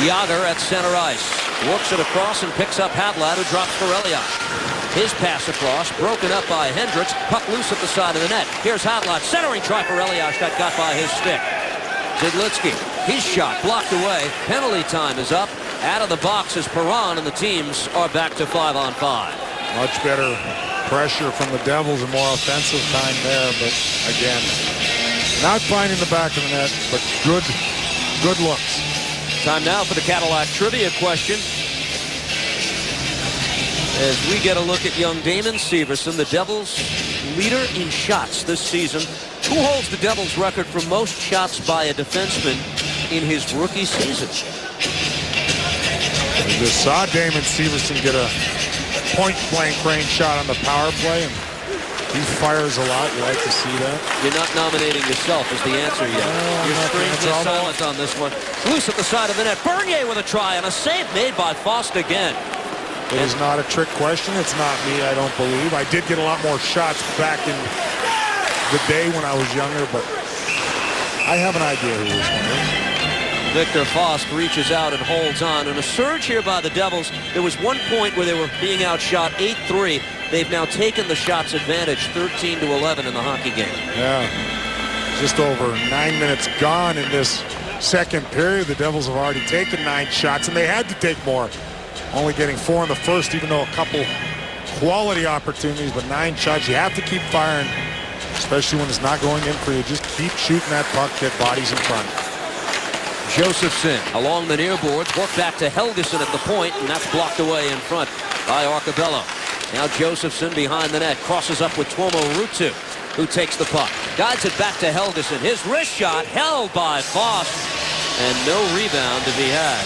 Yager at center ice. Works it across and picks up Havlat, who drops for Elias. His pass across, broken up by Hendricks. Puck loose at the side of the net. Here's Havlat, centering try for Elias that got by his stick. Zidlitsky, his shot blocked away. Penalty time is up. Out of the box is Perron, and the teams are back to 5-on-5. Much better pressure from the Devils and more offensive time there, but again, not finding the back of the net, but good looks. Time now for the Cadillac trivia question. As we get a look at young Damon Severson, the Devils' leader in shots this season. Who holds the Devils' record for most shots by a defenseman in his rookie season? We just saw Damon Severson get a point-blank range shot on the power play, and He fires a lot. You like to see that. You're not nominating yourself as the answer yet. You're strangely silent on this one. Loose at the side of the net. Bernier with a try and a save made by Fost again. It is not a trick question. It's not me, I don't believe. I did get a lot more shots back in the day when I was younger, but I have an idea who this one is. Victor Fost reaches out and holds on. And a surge here by the Devils. There was one point where they were being outshot 8-3. They've now taken the shots advantage 13-11 in the hockey game. Yeah. Just over 9 minutes gone in this second period. The Devils have already taken 9 shots, and they had to take more. Only getting 4 in the first, even though a couple quality opportunities, but 9 shots. You have to keep firing, especially when it's not going in for you. Just keep shooting that puck, get bodies in front. Josephson along the near boards, work back to Helgeson at the point, and that's blocked away in front by Arcabello. Now Josephson behind the net, crosses up with Tuomo Ruutu, who takes the puck. Guides it back to Helgeson. His wrist shot held by Fost, and no rebound to be had.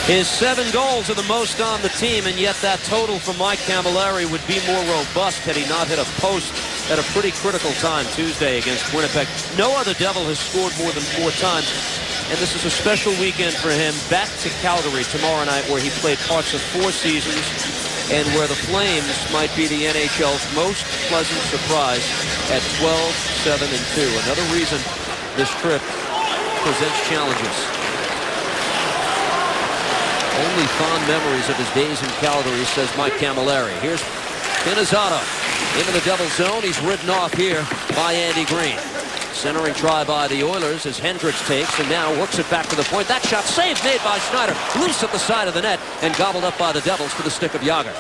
His 7 goals are the most on the team, and yet that total for Mike Camilleri would be more robust had he not hit a post at a pretty critical time Tuesday against Winnipeg. No other Devil has scored more than 4 times, and this is a special weekend for him. Back to Calgary tomorrow night, where he played parts of 4 seasons and where the Flames might be the NHL's most pleasant surprise at 12-7-2. Another reason this trip presents challenges. Only fond memories of his days in Calgary, says Mike Camilleri. Here's Pinizzato into the Devil zone. He's ridden off here by Andy Green. Centering try by the Oilers as Hendricks takes and now works it back to the point. That shot saved, made by Schneider. Loose at the side of the net and gobbled up by the Devils to the stick of Jagr.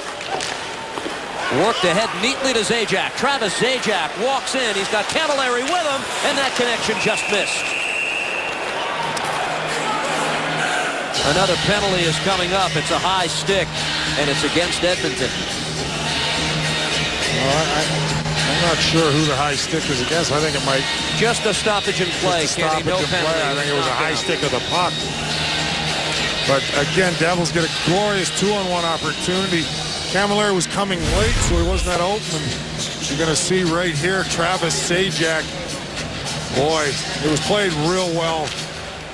Worked ahead neatly to Zajac. Travis Zajac walks in. He's got Camilleri with him, and that connection just missed. Another penalty is coming up. It's a high stick, and it's against Edmonton. I'm not sure who the high stick is against. I think it might... Just a stoppage in play. I think it was a high stick of the puck. But again, Devils get a glorious 2-on-1 opportunity. Camilleri was coming late, so he wasn't that open. You're going to see right here, Travis Zajac. Boy, it was played real well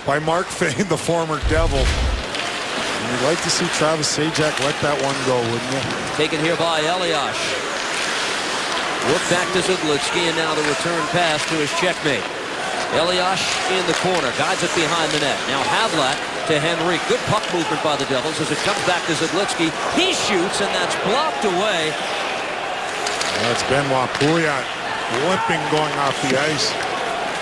by Mark Fane, the former Devil. And you'd like to see Travis Zajac let that one go, wouldn't you? Taken here by Elias. Look back to Zidlitsky, and now the return pass to his checkmate. Elias in the corner, guides it behind the net. Now Havlat to Henrique. Good puck movement by the Devils as it comes back to Zidlitsky. He shoots, and that's blocked away. That's Benoit Pouliot limping going off the ice.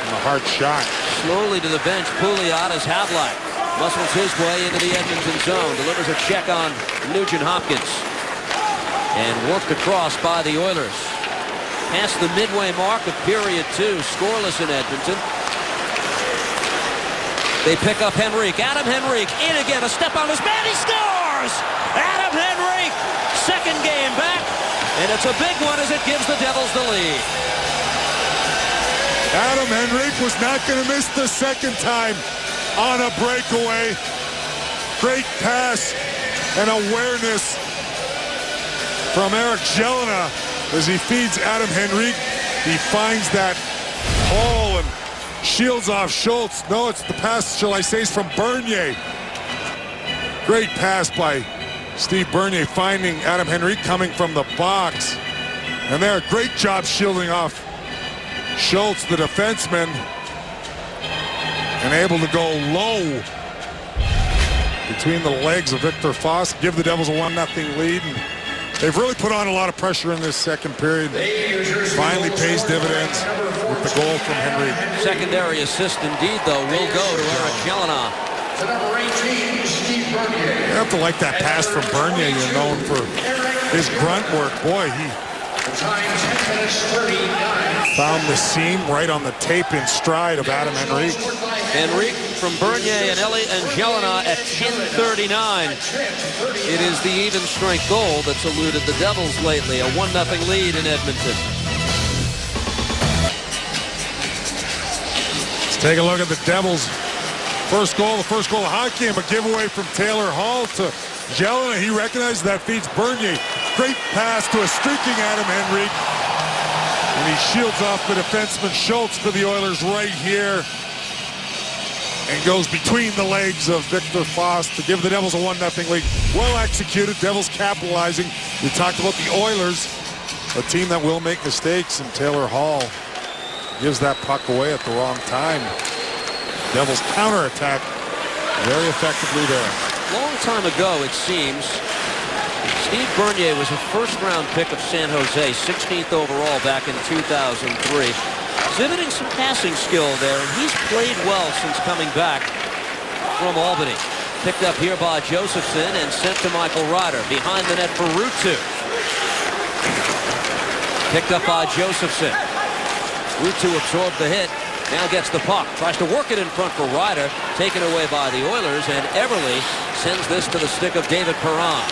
And a hard shot. Slowly to the bench, Pouliot as Havlat muscles his way into the Edmonton zone. Delivers a check on Nugent Hopkins. And worked across by the Oilers. Past the midway mark of period 2, scoreless in Edmonton. They pick up Henrique. Adam Henrique in again. A step on his man. He scores! Adam Henrique, second game back. And it's a big one as it gives the Devils the lead. Adam Henrique was not going to miss the second time on a breakaway. Great pass and awareness from Eric Jelena as he feeds Adam Henrique. He finds that hole and shields off Schultz. No, it's the pass, shall I say, is from Bernier. Great pass by Steve Bernier, finding Adam Henrique coming from the box. And there, great job shielding off Schultz, the defenseman, and able to go low between the legs of Victor Fost, give the Devils a 1-0 lead. And they've really put on a lot of pressure in this second period. Finally pays dividends with the goal from Henrique. Secondary assist indeed, though, will go to Eric Jelena. To number 18, Steve Bernier. You have to like that pass from Bernier. You're known for his grunt work. Boy, he Time 10 minutes 39. found the seam right on the tape in stride of Adam Henrique. Henrique from Bernier and Jelena at 10:39. It is the even strength goal that's eluded the Devils lately. A 1-0 lead in Edmonton. Let's take a look at the Devils' first goal. The first goal of the hockey game, a giveaway from Taylor Hall to Jelena. He recognizes that feeds Bernier. Great pass to a streaking Adam Henrique. And he shields off the defenseman Schultz for the Oilers right here. And goes between the legs of Victor Foss to give the Devils a 1-0 lead. Well executed. Devils capitalizing. We talked about the Oilers, a team that will make mistakes, and Taylor Hall gives that puck away at the wrong time. Devils counterattack very effectively there. Long time ago, it seems, Steve Bernier was a first-round pick of San Jose, 16th overall back in 2003. Exhibiting some passing skill there, and he's played well since coming back from Albany. Picked up here by Josephson and sent to Michael Ryder. Behind the net for Ruutu. Picked up by Josephson. Ruutu absorbed the hit. Now gets the puck. Tries to work it in front for Ryder. Taken away by the Oilers, and Everly sends this to the stick of David Perron.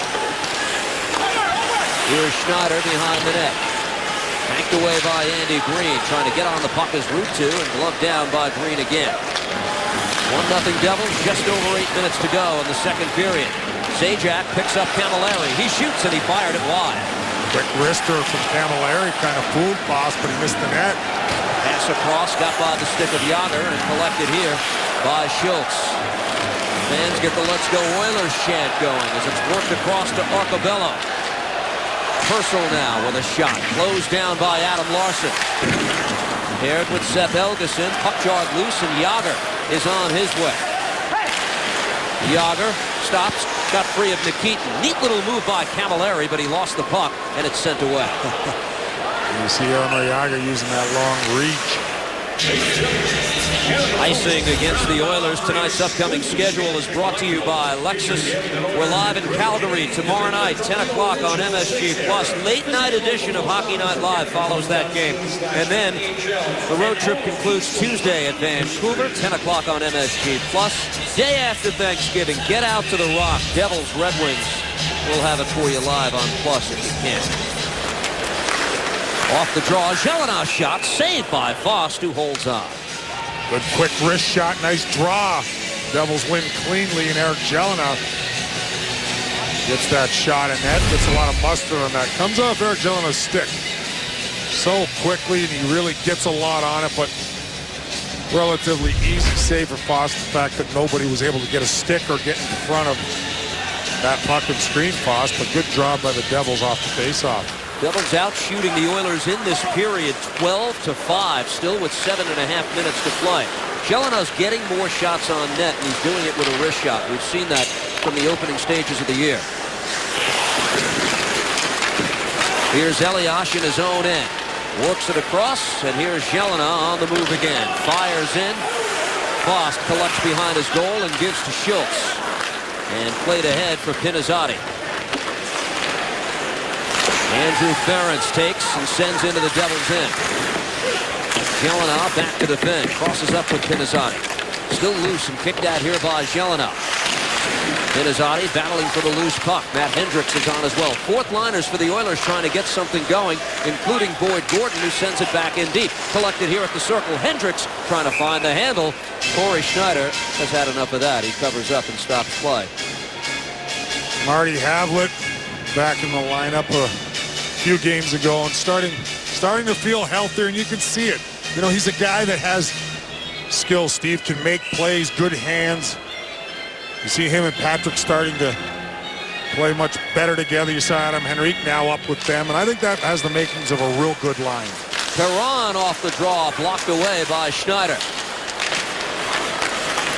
Here's Schneider behind the net. Banked away by Andy Green. Trying to get on the puck as Ruutu, and gloved down by Green again. 1-0 Devils. Just over 8 minutes to go in the second period. Zajac picks up Camilleri. He shoots, and he fired it wide. Quick wrister from Camilleri. Kind of fooled Foss, but he missed the net. Pass across, got by the stick of Yager, and collected here by Schultz. Fans get the Let's Go Oilers chant going as it's worked across to Arcobello. Purcell now with a shot. Closed down by Adam Larson. Paired with Seth Elgeson. Puck jarred loose, and Yager is on his way. Yager stops. Got free of Nikitin. Neat little move by Camilleri, but he lost the puck, and it's sent away. You see Elmer Yager using that long reach. Icing against the Oilers. Tonight's upcoming schedule is brought to you by Lexus. We're live in Calgary tomorrow night, 10 o'clock on MSG+. Late night edition of Hockey Night Live follows that game. And then the road trip concludes Tuesday at Vancouver, 10 o'clock on MSG+. Day after Thanksgiving, get out to the Rock. Devils, Red Wings. We'll have it for you live on Plus if you can. Off the draw, Jelena shot, saved by Foss, who holds on. Good quick wrist shot, nice draw. Devils win cleanly, and Eric Jelena gets that shot in net, gets a lot of mustard on that. Comes off Eric Jelena's stick so quickly, and he really gets a lot on it, but relatively easy save for Foss. The fact that nobody was able to get a stick or get in front of that puck and screen Foss, but good job by the Devils off the faceoff. Devils out shooting the Oilers in this period 12-5, still with 7.5 minutes to play. Jelena's getting more shots on net, and he's doing it with a wrist shot. We've seen that from the opening stages of the year. Here's Eliash in his own end. Works it across, and here's Jelena on the move again. Fires in. Foss collects behind his goal and gives to Schultz. And played ahead for Pinizzotti. Andrew Ferentz takes and sends into the Devils' end. Jelena back to defend. Crosses up with Pinizzotti. Still loose and kicked out here by Jelena. Pinizzotti battling for the loose puck. Matt Hendricks is on as well. Fourth liners for the Oilers trying to get something going, including Boyd Gordon, who sends it back in deep. Collected here at the circle. Hendricks trying to find the handle. Corey Schneider has had enough of that. He covers up and stops play. Marty Havlat back in the lineup a few games ago and starting to feel healthier, and you can see it. You know, he's a guy that has skill. Steve can make plays, good hands. You see him and Patrick starting to play much better together. You saw Adam Henrique now up with them, and I think that has the makings of a real good line. Perron off the draw, blocked away by Schneider.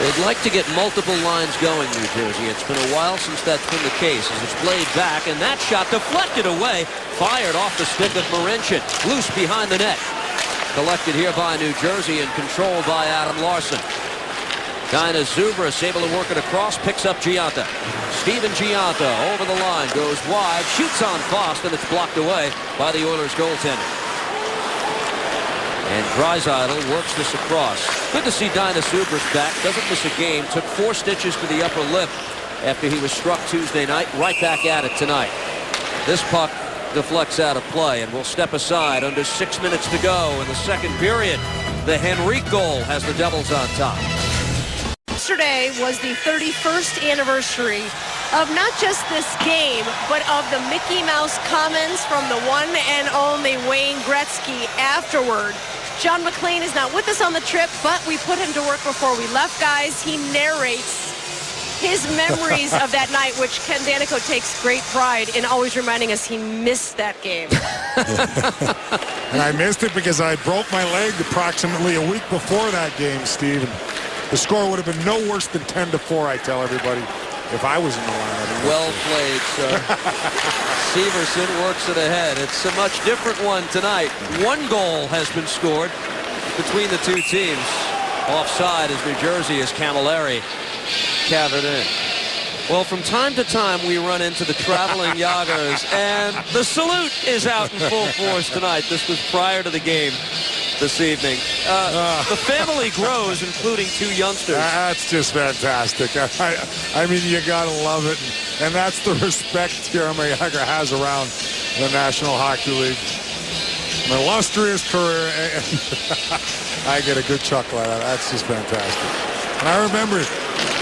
They'd like to get multiple lines going, New Jersey. It's been a while since that's been the case as it's played back, and that shot deflected away, fired off the stick of Marincin. Loose behind the net. Collected here by New Jersey and controlled by Adam Larson. Dinah Zubras able to work it across, picks up Gianta. Steven Gianta over the line, goes wide, shoots on Foss, and it's blocked away by the Oilers goaltender. And Draisaitl works this across. Good to see Dinah Zubras back. Doesn't miss a game. Took 4 stitches to the upper lip after he was struck Tuesday night. Right back at it tonight. This puck deflects out of play, and we'll step aside under 6 minutes to go in the second period. The Henrique goal has the Devils on top. Yesterday was the 31st anniversary of not just this game, but of the Mickey Mouse comments from the one and only Wayne Gretzky afterward. John McClain is not with us on the trip, but we put him to work before we left, guys. He narrates his memories of that night, which Ken Danico takes great pride in always reminding us he missed that game. And I missed it because I broke my leg approximately a week before that game, Steve. And the score would have been no worse than 10-4, I tell everybody, if I was in the lineup. Well played, sir. Severson works it ahead. It's a much different one tonight. One goal has been scored between the two teams. Offside is New Jersey as Camilleri cavered in. Well, from time to time, we run into the traveling Yagers, and the salute is out in full force tonight. This was prior to the game this evening. The family grows, including two youngsters. That's just fantastic. I mean, you got to love it. And that's the respect Jaromir Jagr has around the National Hockey League. An illustrious career. I get a good chuckle out of that. That's just fantastic. And I remember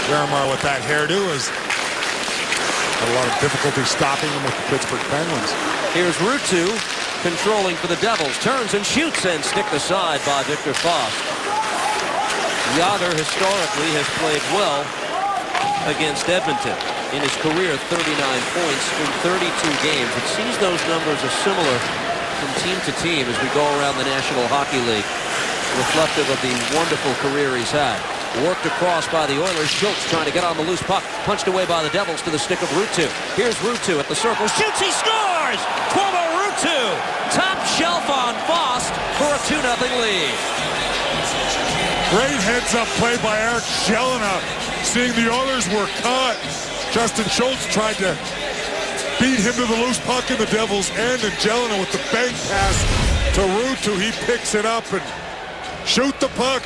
Jaromir with that hairdo had a lot of difficulty stopping him with the Pittsburgh Penguins. Here's Ruutu controlling for the Devils. Turns and shoots and sticked aside by Victor Faust. Jagr historically has played well against Edmonton. In his career, 39 points in 32 games. It seems those numbers are similar from team to team as we go around the National Hockey League, reflective of the wonderful career he's had. Worked across by the Oilers. Schultz trying to get on the loose puck. Punched away by the Devils to the stick of Ruutu. Here's Ruutu at the circle. Shoots, he scores! Tuomo Ruutu! Top shelf on Faust for a 2-0 lead. Great heads-up play by Eric Jelena. Seeing the Oilers were caught. Justin Schultz tried to beat him to the loose puck in the Devils' end, and Jelena with the bank pass to Ruutu. He picks it up and shoot the puck.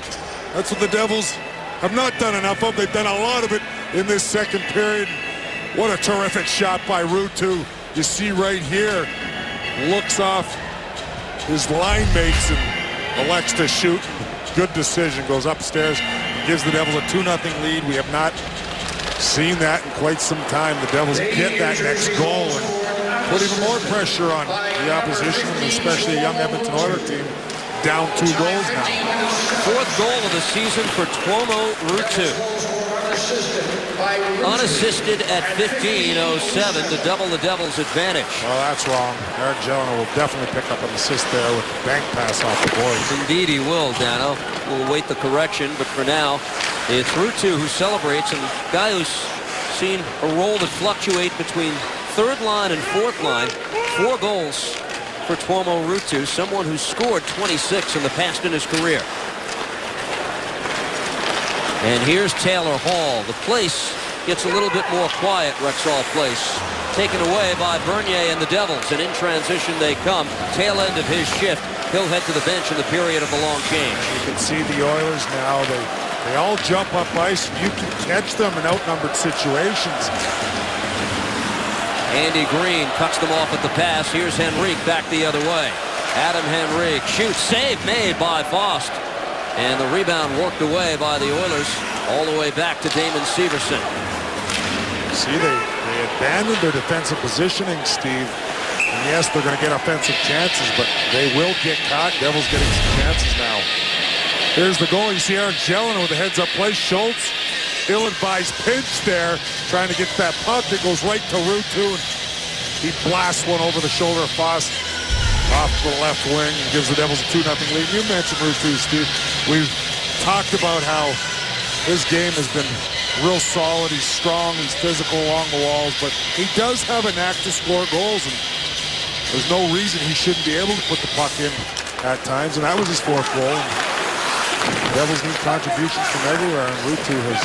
That's what the Devils have not done enough of. They've done a lot of it in this second period. What a terrific shot by Ruutu. You see right here, looks off his line mates and elects to shoot. Good decision, goes upstairs, gives the Devils a 2-0 lead. We have not seen that in quite some time. The Devils get that next goal and put even more pressure on the opposition, especially a young Edmonton Oilers team. Down 2 goals now. Fourth goal of the season for Tuomo Ruutu. Unassisted at 15:07 to double the Devils' advantage. Well, that's wrong. Eric Jelena will definitely pick up an assist there with the bank pass off the boards. Indeed he will, Dano. We'll await the correction, but for now, it's Ruutu who celebrates, and a guy who's seen a role that fluctuate between third line and fourth line. 4 goals for Tuomo Ruutu, someone who's scored 26 in the past in his career. And here's Taylor Hall. The place gets a little bit more quiet, Rexall Place. Taken away by Bernier and the Devils, and in transition they come. Tail end of his shift. He'll head to the bench in the period of the long change. You can see the Oilers now. They all jump up ice. You can catch them in outnumbered situations. Andy Green cuts them off at the pass. Here's Henrique back the other way. Adam Henrique shoots. Save made by Faust. And the rebound worked away by the Oilers all the way back to Damon Severson. See, they abandoned their defensive positioning, Steve. And yes, they're going to get offensive chances, but they will get caught. Devils getting some chances now. Here's the goal. You see Eric Jelena with a heads-up play. Schultz, ill-advised pinch there, trying to get that puck. It goes right to Ruutu, and he blasts one over the shoulder of Faust off the left wing and gives the Devils a 2-0 lead. You mentioned Ruutu, Steve. We've talked about how his game has been real solid. He's strong. He's physical along the walls, but he does have a knack to score goals, and there's no reason he shouldn't be able to put the puck in at times, and that was his 4th goal. The Devils need contributions from everywhere, and Ruutu has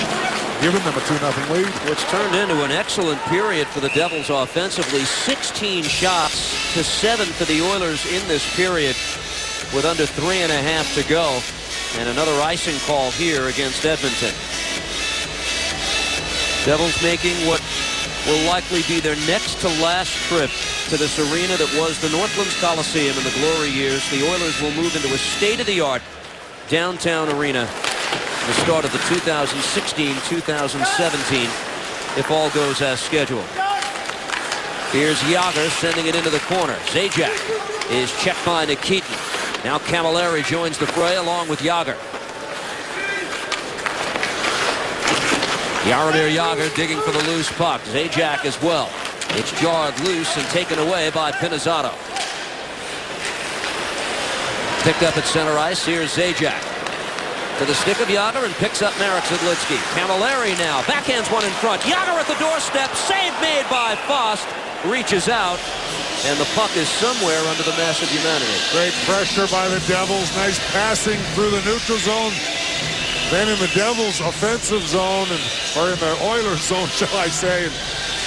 given them a 2-0 lead. It's turned into an excellent period for the Devils offensively. 16 shots to 7 for the Oilers in this period with under 3.5 to go. And another icing call here against Edmonton. Devils making what will likely be their next to last trip to this arena that was the Northlands Coliseum in the glory years. The Oilers will move into a state-of-the-art downtown arena at the start of the 2016-2017 if all goes as scheduled. Here's Jágr sending it into the corner. Zajac is checked by Nikitin. Now Camilleri joins the fray along with Jágr. Jaromir Jágr digging for the loose puck. Zajac as well. It's jarred loose and taken away by Pinizzato. Picked up at center ice. Here's Zajac. To the stick of Jágr and picks up Marek Zidlitsky. Camilleri now. Backhands one in front. Jágr at the doorstep. Save made by Fost. Reaches out. And the puck is somewhere under the mass of humanity. Great pressure by the Devils. Nice passing through the neutral zone. Then in the Devils' offensive zone, or in the Oilers zone, shall I say. And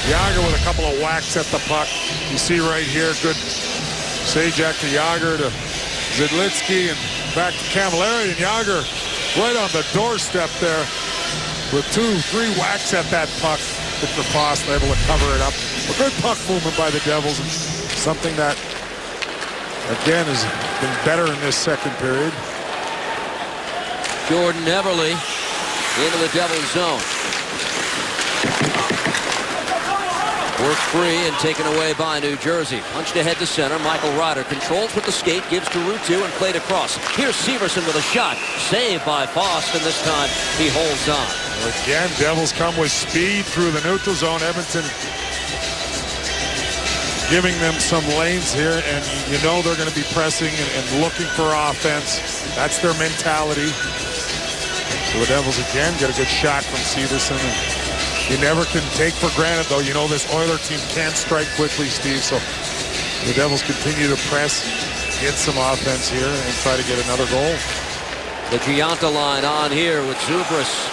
Jágr with a couple of whacks at the puck. You see right here, good Zajac to Jágr to Zidlitsky and back to Camilleri, and Jágr right on the doorstep there with 2-3 whacks at that puck. Victor Fost able to cover it up. A good puck movement by the Devils, and something that, again, has been better in this second period. Jordan Everly into the Devils zone. Worked free and taken away by New Jersey. Punched ahead to center. Michael Ryder controls with the skate, gives to Ruutu and played across. Here's Severson with a shot. Saved by Fost, and this time he holds on. Again, Devils come with speed through the neutral zone. Edmonton giving them some lanes here, and you know they're going to be pressing and looking for offense. That's their mentality. So the Devils again get a good shot from Severson. And you never can take for granted, though. You know this Oiler team can strike quickly, Steve. So the Devils continue to press, get some offense here, and try to get another goal. The Giunta line on here with Zubris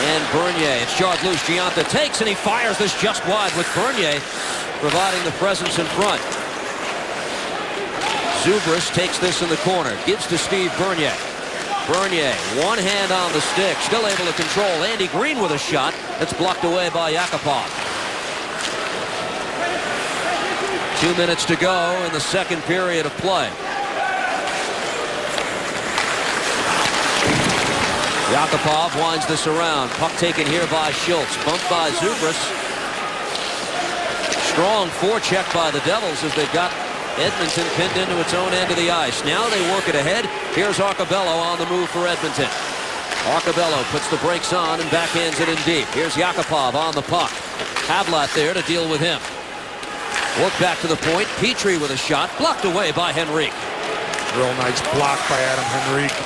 and Bernier. It's jarred loose. Giunta takes, and he fires this just wide with Bernier providing the presence in front. Zubris takes this in the corner. Gives to Steve Bernier. Bernier, one hand on the stick, still able to control. Andy Green with a shot that's blocked away by Yakupov. 2 minutes to go in the second period of play. Yakupov winds this around. Puck taken here by Schultz. Bumped by Zubris. Strong forecheck by the Devils as they've got Edmonton pinned into its own end of the ice. Now they work it ahead. Here's Arcobello on the move for Edmonton. Arcobello puts the brakes on and backhands it in deep. Here's Yakupov on the puck. Havlat there to deal with him. Work back to the point. Petrie with a shot. Blocked away by Henrique. Real nice block by Adam Henrique.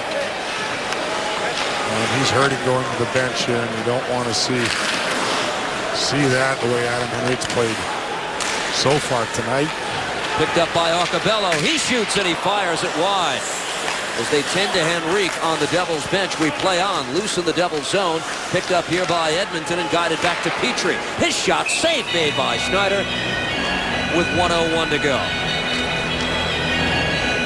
And he's hurting going to the bench here, and you don't want to see that the way Adam Henrique's played so far tonight. Picked up by Arcobello. He shoots and he fires it wide. As they tend to Henrique on the Devils bench, we play on. Loose in the Devils zone. Picked up here by Edmonton and guided back to Petrie. His shot, save made by Schneider with 1:01 to go.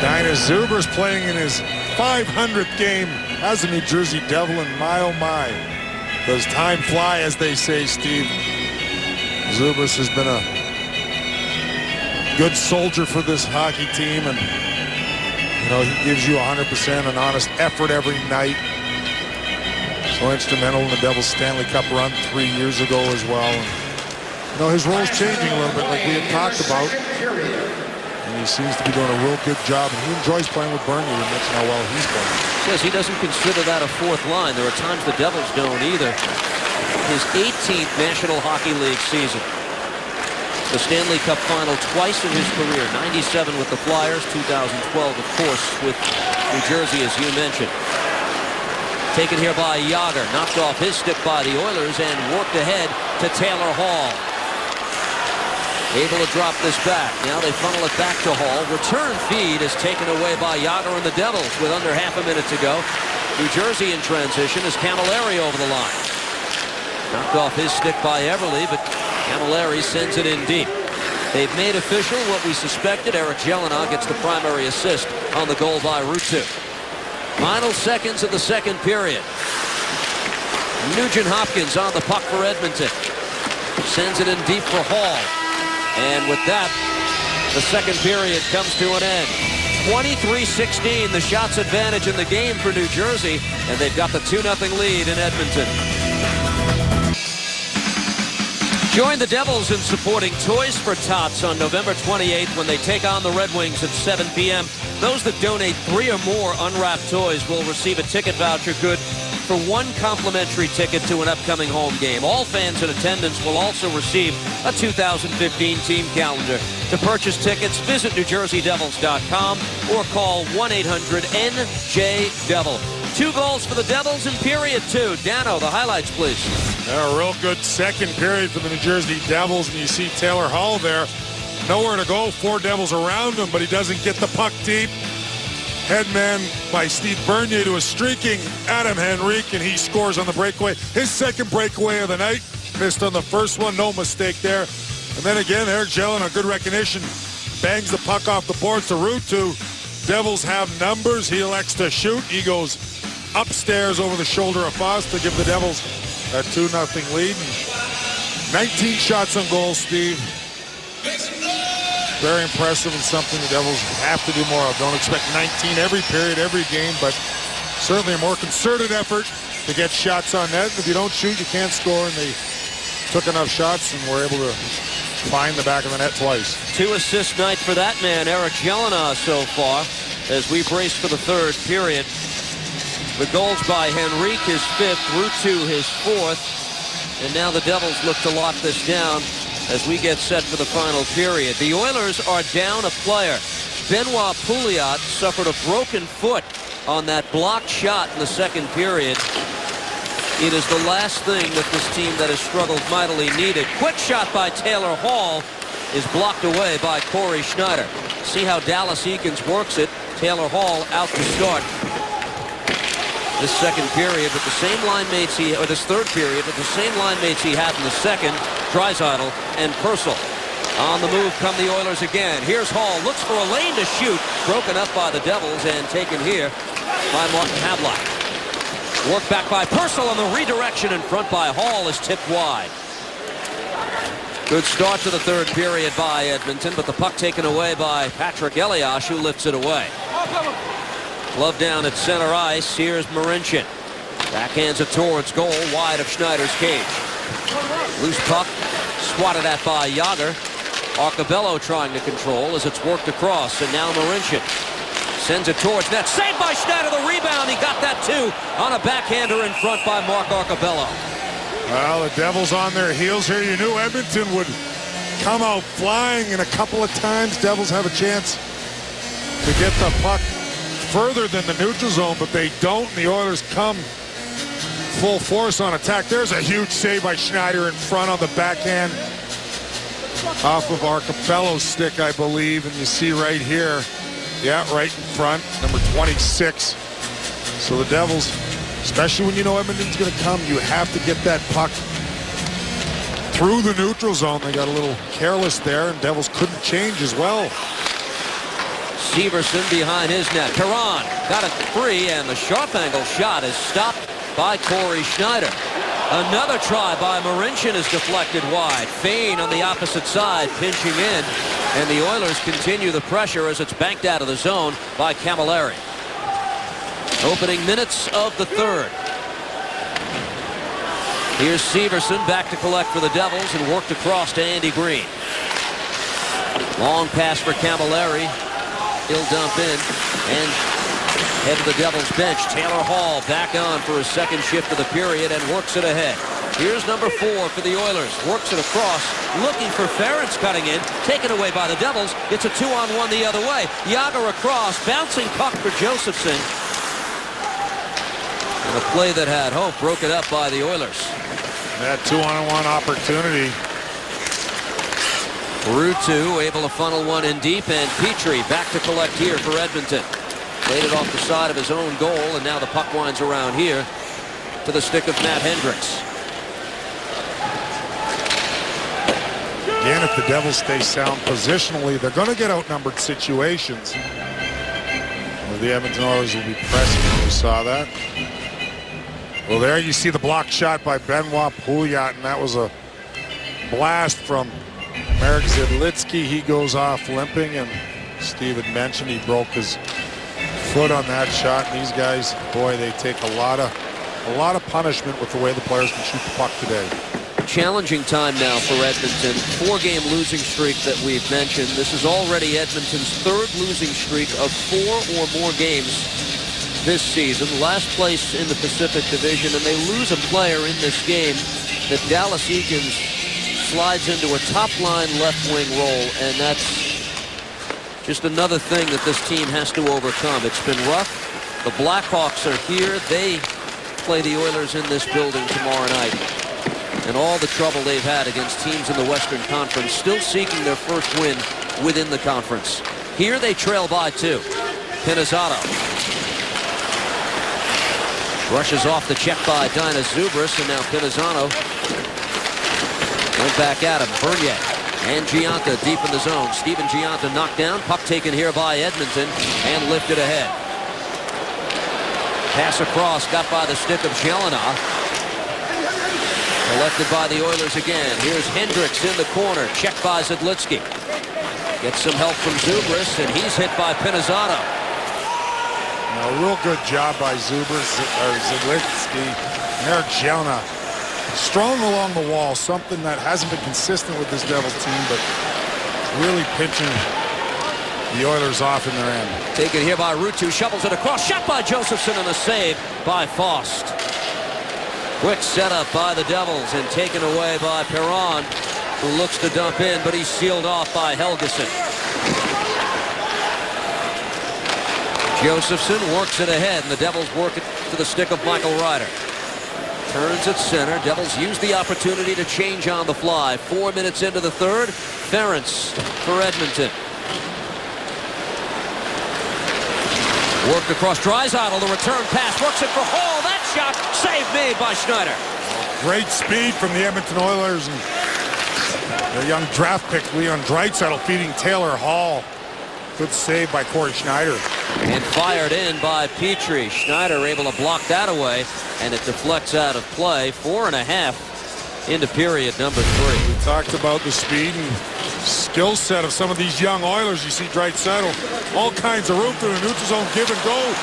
Dinah Zuber's playing in his 500th game as a New Jersey Devil, and my oh my, does time fly, as they say, Steve. Zubers has been a good soldier for this hockey team, and you know, he gives you 100% an honest effort every night. So instrumental in the Devils Stanley Cup run 3 years ago as well. And, you know, his role's changing a little bit, like we had talked about, and he seems to be doing a real good job, and he enjoys playing with Bernier. You mentioned how well he's playing. Says he doesn't consider that a fourth line. There are times the Devils don't either. His 18th National Hockey League season. The Stanley Cup final twice in his career. 97 with the Flyers, 2012, of course, with New Jersey, as you mentioned. Taken here by Jágr. Knocked off his stick by the Oilers and worked ahead to Taylor Hall. Able to drop this back. Now they funnel it back to Hall. Return feed is taken away by Jágr and the Devils with under half a minute to go. New Jersey in transition as Camilleri over the line. Knocked off his stick by Everly, but Camilleri sends it in deep. They've made official what we suspected. Eric Jelena gets the primary assist on the goal by Ruutu. Final seconds of the second period. Nugent Hopkins on the puck for Edmonton. Sends it in deep for Hall. And with that, the second period comes to an end. 23-16, the shots advantage in the game for New Jersey, and they've got the 2-0 lead in Edmonton. Join the Devils in supporting Toys for Tots on November 28th when they take on the Red Wings at 7 p.m. Those that donate 3 or more unwrapped toys will receive a ticket voucher good for 1 complimentary ticket to an upcoming home game. All fans in attendance will also receive a 2015 team calendar. To purchase tickets, visit NewJerseyDevils.com or call 1-800-NJ-DEVIL. 2 goals for the Devils in period 2. Dano, the highlights, please. A real good second period for the New Jersey Devils, and you see Taylor Hall there. Nowhere to go. 4 Devils around him, but he doesn't get the puck deep. Headman by Steve Bernier to a streaking Adam Henrique, and he scores on the breakaway. His second breakaway of the night. Missed on the first one, no mistake there. And then again, Eric Jellin, a good recognition, bangs the puck off the boards to Ruutu. Devils have numbers. He elects to shoot. He goes upstairs over the shoulder of Foss to give the Devils a 2-0 lead. 19 shots on goal, Steve. Very impressive and something the Devils have to do more of. Don't expect 19 every period, every game, but certainly a more concerted effort to get shots on net. If you don't shoot, you can't score, and they took enough shots and were able to find the back of the net twice. 2-assist night for that man, Eric Jellin, so far, as we brace for the third period. The goals by Henrique, his 5th, Ruutu, his 4th, and now the Devils look to lock this down as we get set for the final period. The Oilers are down a player. Benoit Pouliot suffered a broken foot on that blocked shot in the second period. It is the last thing that this team that has struggled mightily needed. Quick shot by Taylor Hall is blocked away by Corey Schneider. See how Dallas Eakins works it. Taylor Hall out to start this second period with the same line mates or this third period with the same line mates he had in the second. Draisaitl and Purcell. On the move come the Oilers again. Here's Hall, looks for a lane to shoot. Broken up by the Devils and taken here by Martin Havlat. Work back by Purcell, and the redirection in front by Hall is tipped wide. Good start to the third period by Edmonton, but the puck taken away by Patrick Elias, who lifts it away. Glove down at center ice. Here's Marincin. Backhands it towards goal, wide of Schneider's cage. Loose puck, swatted at by Yager. Arcobello trying to control as it's worked across, and now Marincin sends it towards net. Saved by Schneider, the rebound. He got that too on a backhander in front by Mark Arcobello. Well, the Devils on their heels here. You knew Edmonton would come out flying, and a couple of times Devils have a chance to get the puck further than the neutral zone, but they don't. And the Oilers come full force on attack. There's a huge save by Schneider in front on the backhand off of Arcobello's stick, I believe. And you see right here, yeah, right in front, number 26. So the Devils, especially when you know Edmonton's going to come, you have to get that puck through the neutral zone. They got a little careless there, and Devils couldn't change as well. Severson behind his net. Perron got it free, and the sharp angle shot is stopped by Corey Schneider. Another try by Marincin is deflected wide. Fane on the opposite side pinching in, and the Oilers continue the pressure as it's banked out of the zone by Camilleri. Opening minutes of the third. Here's Severson back to collect for the Devils and worked across to Andy Green. Long pass for Camilleri. He'll dump in and head to the Devils bench. Taylor Hall back on for his second shift of the period and works it ahead. Here's number 4 for the Oilers. Works it across, looking for Ferentz cutting in. Taken away by the Devils. It's a 2-on-1 the other way. Yager across, bouncing puck for Josephson. And a play that had hope broken up by the Oilers. That 2-on-1 opportunity. Ruutu able to funnel one in deep, and Petrie back to collect here for Edmonton. Played it off the side of his own goal, and now the puck winds around here to the stick of Matt Hendricks. Again, if the Devils stay sound positionally, they're going to get outnumbered situations. Well, the Edmonton Oilers will be pressing. We saw that. Well, there you see the block shot by Benoit Pouliot, and that was a blast from Marek Zidlitsky. He goes off limping, and Steve had mentioned he broke his foot on that shot. And these guys, boy, they take a lot of punishment with the way the players can shoot the puck today. challenging time now for Edmonton. 4-game losing streak that we've mentioned. This is already Edmonton's 3rd losing streak of 4 or more games this season. Last place in the Pacific Division, and they lose a player in this game that Dallas Eakins slides into a top-line left-wing role, and that's just another thing that this team has to overcome. It's been rough. The Blackhawks are here. They play the Oilers in this building tomorrow night. And all the trouble they've had against teams in the Western Conference, still seeking their first win within the conference. Here they trail by 2. Pinizzato rushes off the check by Dina Zubris, and now Pinizzato went back at him. Bernier and Giunta deep in the zone. Steven Giunta knocked down. Puck taken here by Edmonton and lifted ahead. Pass across, got by the stick of Jelena. Collected by the Oilers again. Here's Hendricks in the corner. Checked by Zidlitsky. Gets some help from Zubris, and he's hit by Pinizzato. A real good job by Zidlitsky. And Eric Jelena, strong along the wall, something that hasn't been consistent with this Devils team, but really pitching the Oilers off in their end. Taken here by Ruutu, shovels it across, shot by Josephson, and a save by Faust. Quick setup by the Devils and taken away by Perron, who looks to dump in, but he's sealed off by Helgeson. Josephson works it ahead, and the Devils work it to the stick of Michael Ryder. Turns at center. Devils use the opportunity to change on the fly. 4 minutes into the 3rd. Ferentz for Edmonton. Worked across Draisaitl. The return pass. Works it for Hall. That shot. Save made by Schneider. Great speed from the Edmonton Oilers. And their young draft pick, Leon Draisaitl, feeding Taylor Hall. Good save by Corey Schneider. And fired in by Petrie. Schneider able to block that away, and it deflects out of play. 4.5 into period number 3. We talked about the speed and skill set of some of these young Oilers. You see Draisaitl, all kinds of room through the neutral zone, give and go.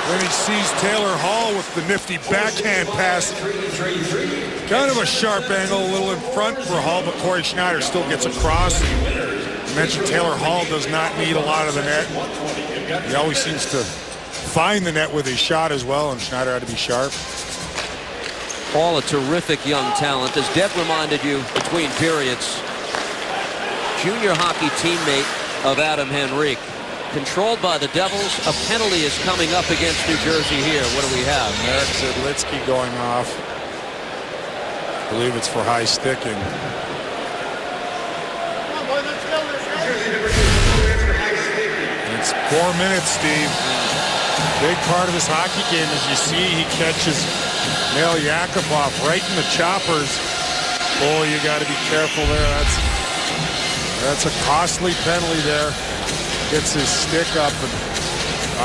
Then he sees Taylor Hall with the nifty backhand pass. Kind of a sharp angle, a little in front for Hall, but Corey Schneider still gets across. You mentioned Taylor Hall does not need a lot of the net. He always seems to find the net with his shot as well, and Schneider had to be sharp. Hall, a terrific young talent. As Deb reminded you between periods, junior hockey teammate of Adam Henrique. Controlled by the Devils. A penalty is coming up against New Jersey here. What do we have? Eric Zidlitsky going off. I believe it's for high sticking. It's 4 minutes, Steve. Big part of this hockey game, as you see, he catches Nail Yakupov right in the choppers. Boy, you got to be careful there. That's a costly penalty there. Gets his stick up, and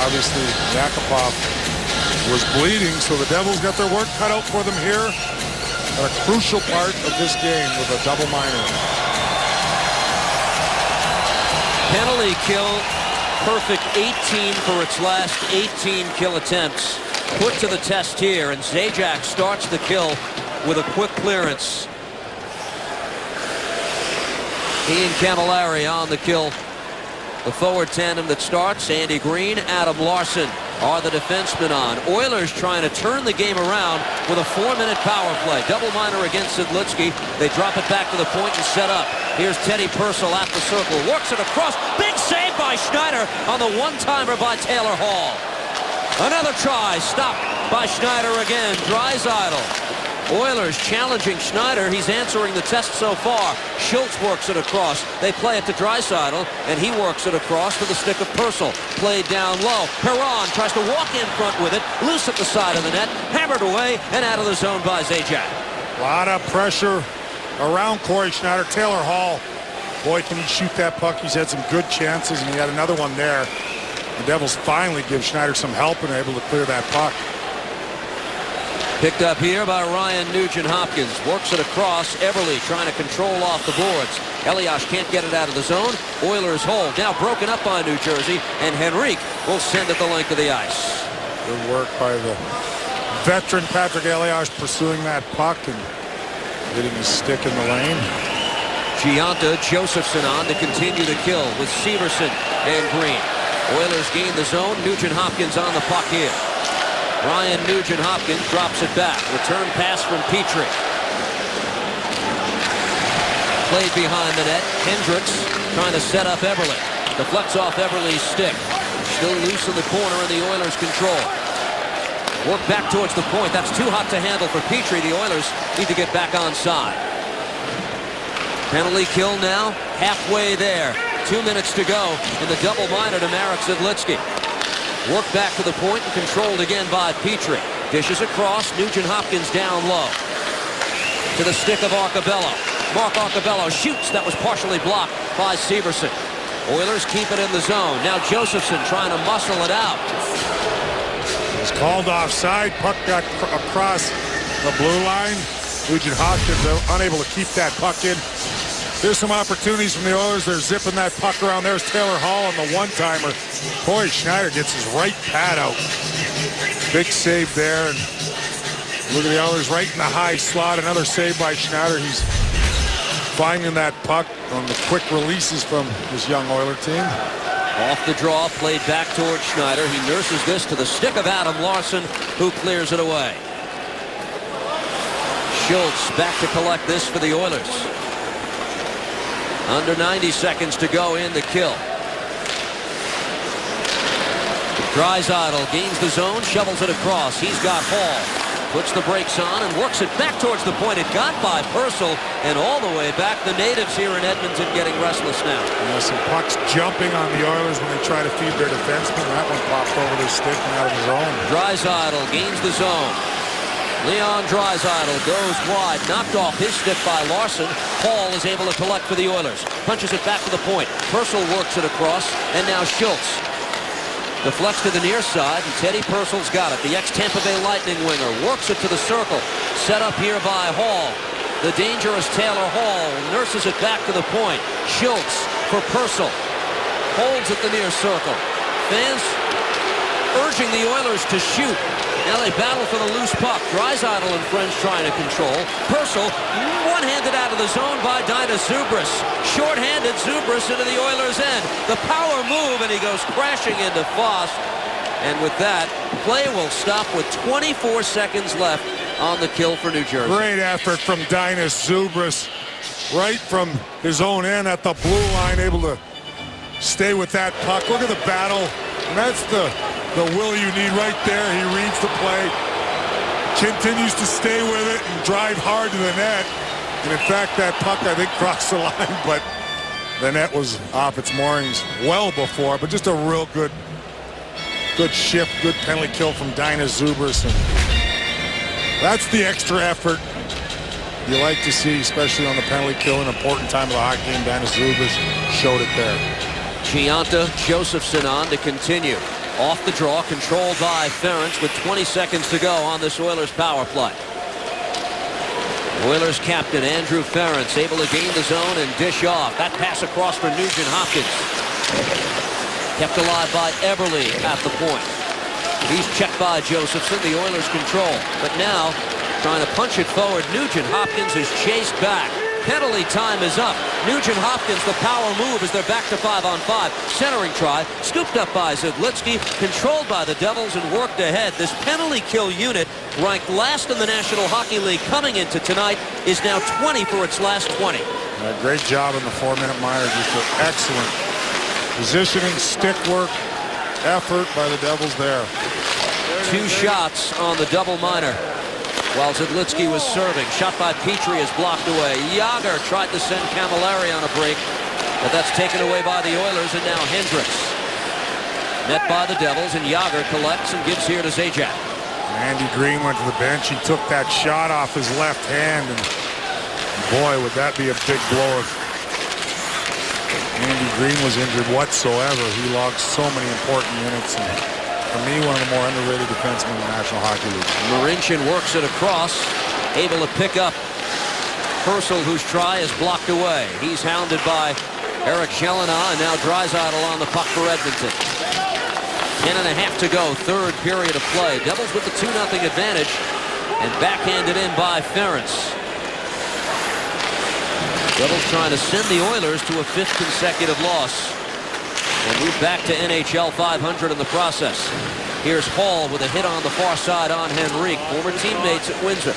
obviously Yakupov was bleeding, so the Devils got their work cut out for them here at a crucial part of this game with a double minor. Penalty kill, perfect 18 for its last 18 kill attempts. Put to the test here, and Zajac starts the kill with a quick clearance. Ian Camilleri on the kill. The forward tandem that starts, Andy Green, Adam Larson are the defensemen on. Oilers trying to turn the game around with a 4-minute power play. Double minor against Zidlitsky. They drop it back to the point and set up. Here's Teddy Purcell at the circle. Works it across. Big save by Schneider on the one-timer by Taylor Hall. Another try. Stopped by Schneider again. Draisaitl. Oilers challenging Schneider. He's answering the test so far. Schultz works it across. They play it to Draisaitl, and he works it across to the stick of Purcell. Played down low. Perron tries to walk in front with it. Loose at the side of the net. Hammered away and out of the zone by Zajac. A lot of pressure around Corey Schneider. Taylor Hall, boy, can he shoot that puck. He's had some good chances, and he had another one there. The Devils finally give Schneider some help and are able to clear that puck. Picked up here by Ryan Nugent-Hopkins. Works it across. Everly trying to control off the boards. Elias can't get it out of the zone. Oilers hold. Now broken up by New Jersey, and Henrique will send it the length of the ice. Good work by the veteran Patrick Elias pursuing that puck, and hitting his stick in the lane. Giunta, Josephson on to continue the kill with Severson and Green. Oilers gain the zone. Nugent-Hopkins on the puck here. Ryan Nugent-Hopkins drops it back. Return pass from Petrie. Played behind the net. Hendricks trying to set up Eberle. Deflects off Eberle's stick. Still loose in the corner and the Oilers control. Work back towards the point. That's too hot to handle for Petrie. The Oilers need to get back onside. Penalty kill now. Halfway there. 2 minutes to go in the double minor to Marek Zidlitsky. Work back to the point and controlled again by Petrie. Dishes across. Nugent-Hopkins down low. To the stick of Arcabello. Mark Arcabello shoots. That was partially blocked by Severson. Oilers keep it in the zone. Now Josephson trying to muscle it out. It's called offside. Puck got across the blue line. Nugent-Hopkins unable to keep that puck in. There's some opportunities from the Oilers. They're zipping that puck around. There's Taylor Hall on the one-timer. Boy, Schneider gets his right pad out. Big save there. And look at the Oilers right in the high slot. Another save by Schneider. He's finding that puck on the quick releases from this young Oiler team. Off the draw, played back towards Schneider. He nurses this to the stick of Adam Larson, who clears it away. Schultz back to collect this for the Oilers. Under 90 seconds to go in the kill. Draisaitl gains the zone, shovels it across. He's got Hall. Puts the brakes on and works it back towards the point. It got by Purcell and all the way back. The natives here in Edmonton getting restless now. There's some pucks jumping on the Oilers when they try to feed their defenseman. That one popped over their stick and out of his own. Draisaitl gains the zone. Leon Draisaitl goes wide, knocked off his stick by Larson. Hall is able to collect for the Oilers. Punches it back to the point. Purcell works it across, and now Schultz. Deflects to the near side, and Teddy Purcell's got it. The ex-Tampa Bay Lightning winger works it to the circle. Set up here by Hall. The dangerous Taylor Hall nurses it back to the point. Schultz for Purcell. Holds at the near circle. Fans urging the Oilers to shoot. Now they battle for the loose puck. Draisaitl and friends trying to control. Purcell one-handed out of the zone by Dainis Zubris. Short-handed Zubris into the Oilers' end. The power move, and he goes crashing into Foss. And with that, play will stop with 24 seconds left on the kill for New Jersey. Great effort from Dainis Zubris. Right from his own end at the blue line, able to stay with that puck. Look at the battle. And that's the will you need right there. He reads the play, continues to stay with it and drive hard to the net. And in fact, that puck, I think, crossed the line, but the net was off its moorings well before. But just a real good shift, good penalty kill from Dainis Zubris. And that's the extra effort you like to see, especially on the penalty kill. An important time of the hockey game. Dainis Zubris showed it there. Giunta, Josephson on to continue. Off the draw, controlled by Ferentz with 20 seconds to go on this Oilers power play. Oilers captain Andrew Ferentz able to gain the zone and dish off. That pass across for Nugent-Hopkins. Kept alive by Eberle at the point. He's checked by Josephson. The Oilers control. But now, trying to punch it forward, Nugent-Hopkins is chased back. Penalty time is up. Nugent-Hopkins, the power move as they're back to 5-on-5. Centering try, scooped up by Zidlitsky, controlled by the Devils and worked ahead. This penalty kill unit, ranked last in the National Hockey League coming into tonight, is now 20 for its last 20. Great job in the 4-minute minor. Just an excellent positioning, stick work, effort by the Devils there. 2 shots on the double minor while Zidlitsky was serving. Shot by Petrie is blocked away. Yager tried to send Camilleri on a break, but that's taken away by the Oilers, and now Hendricks. Net by the Devils, and Yager collects and gives here to Zajac. Andy Green went to the bench. He took that shot off his left hand, and boy, would that be a big blow if Andy Green was injured whatsoever. He logged so many important minutes, and for me, one of the more underrated defensemen in the National Hockey League. Marincin works it across, able to pick up Purcell, whose try is blocked away. He's hounded by Eric Jelena, and now Draisaitl on the puck for Edmonton. 10.5 to go, third period of play. Devils with the 2-0 advantage, and backhanded in by Ferentz. Devils trying to send the Oilers to a 5th consecutive loss and move back to NHL 500 in the process. Here's Hall with a hit on the far side on Henrique, former teammates at Windsor.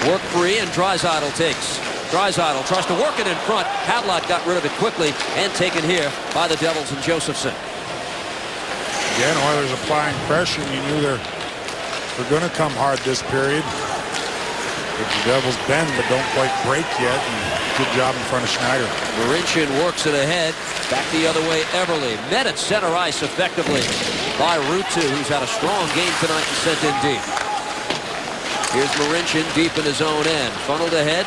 Work free, and Draisaitl takes. Draisaitl tries to work it in front. Havlat got rid of it quickly and taken here by the Devils and Josephson. Again, Oilers applying pressure. You knew they're going to come hard this period. The Devils bend but don't quite break yet. And good job in front of Schneider. Marincin works it ahead. Back the other way, Everly. Met at center ice effectively by Ruutu, who's had a strong game tonight and sent in deep. Here's Marincin deep in his own end. Funneled ahead.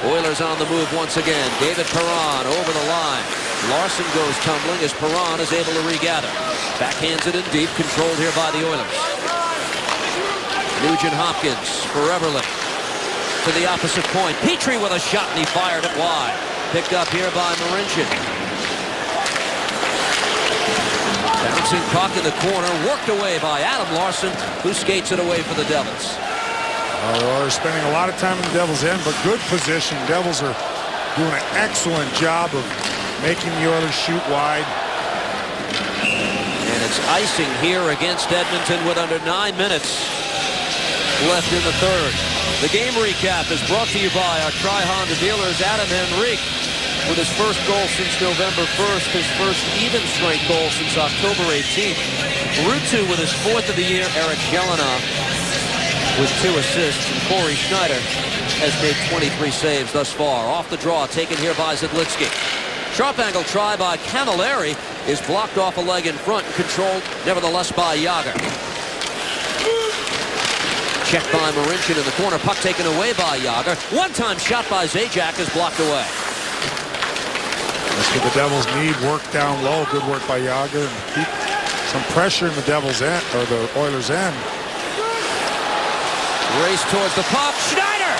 Oilers on the move once again. David Perron over the line. Larson goes tumbling as Perron is able to regather. Backhands it in deep, controlled here by the Oilers. Nugent Hopkins for Everly. To the opposite point. Petrie with a shot, and he fired it wide. Picked up here by Marincin. Bouncing puck in the corner, worked away by Adam Larson, who skates it away for the Devils. The Oilers spending a lot of time in the Devils' end, but good position. Devils are doing an excellent job of making the Oilers shoot wide. And it's icing here against Edmonton with under 9 minutes left in the third. The game recap is brought to you by our Tri-Honda dealers. Adam Henrique with his first goal since November 1st, his first even-strength goal since October 18th. Ruutu with his 4th of the year. Eric Jelena with 2 assists. And Corey Schneider has made 23 saves thus far. Off the draw, taken here by Zidlitsky. Sharp angle try by Camilleri is blocked off a leg in front, controlled nevertheless by Jagr. Checked by Marincin in the corner. Puck taken away by Jagr. One-time shot by Zajac is blocked away. That's what the Devils need. Work down low. Good work by Jagr. And keep some pressure in the Devils' end, or the Oilers' end. Race towards the puck. Schneider!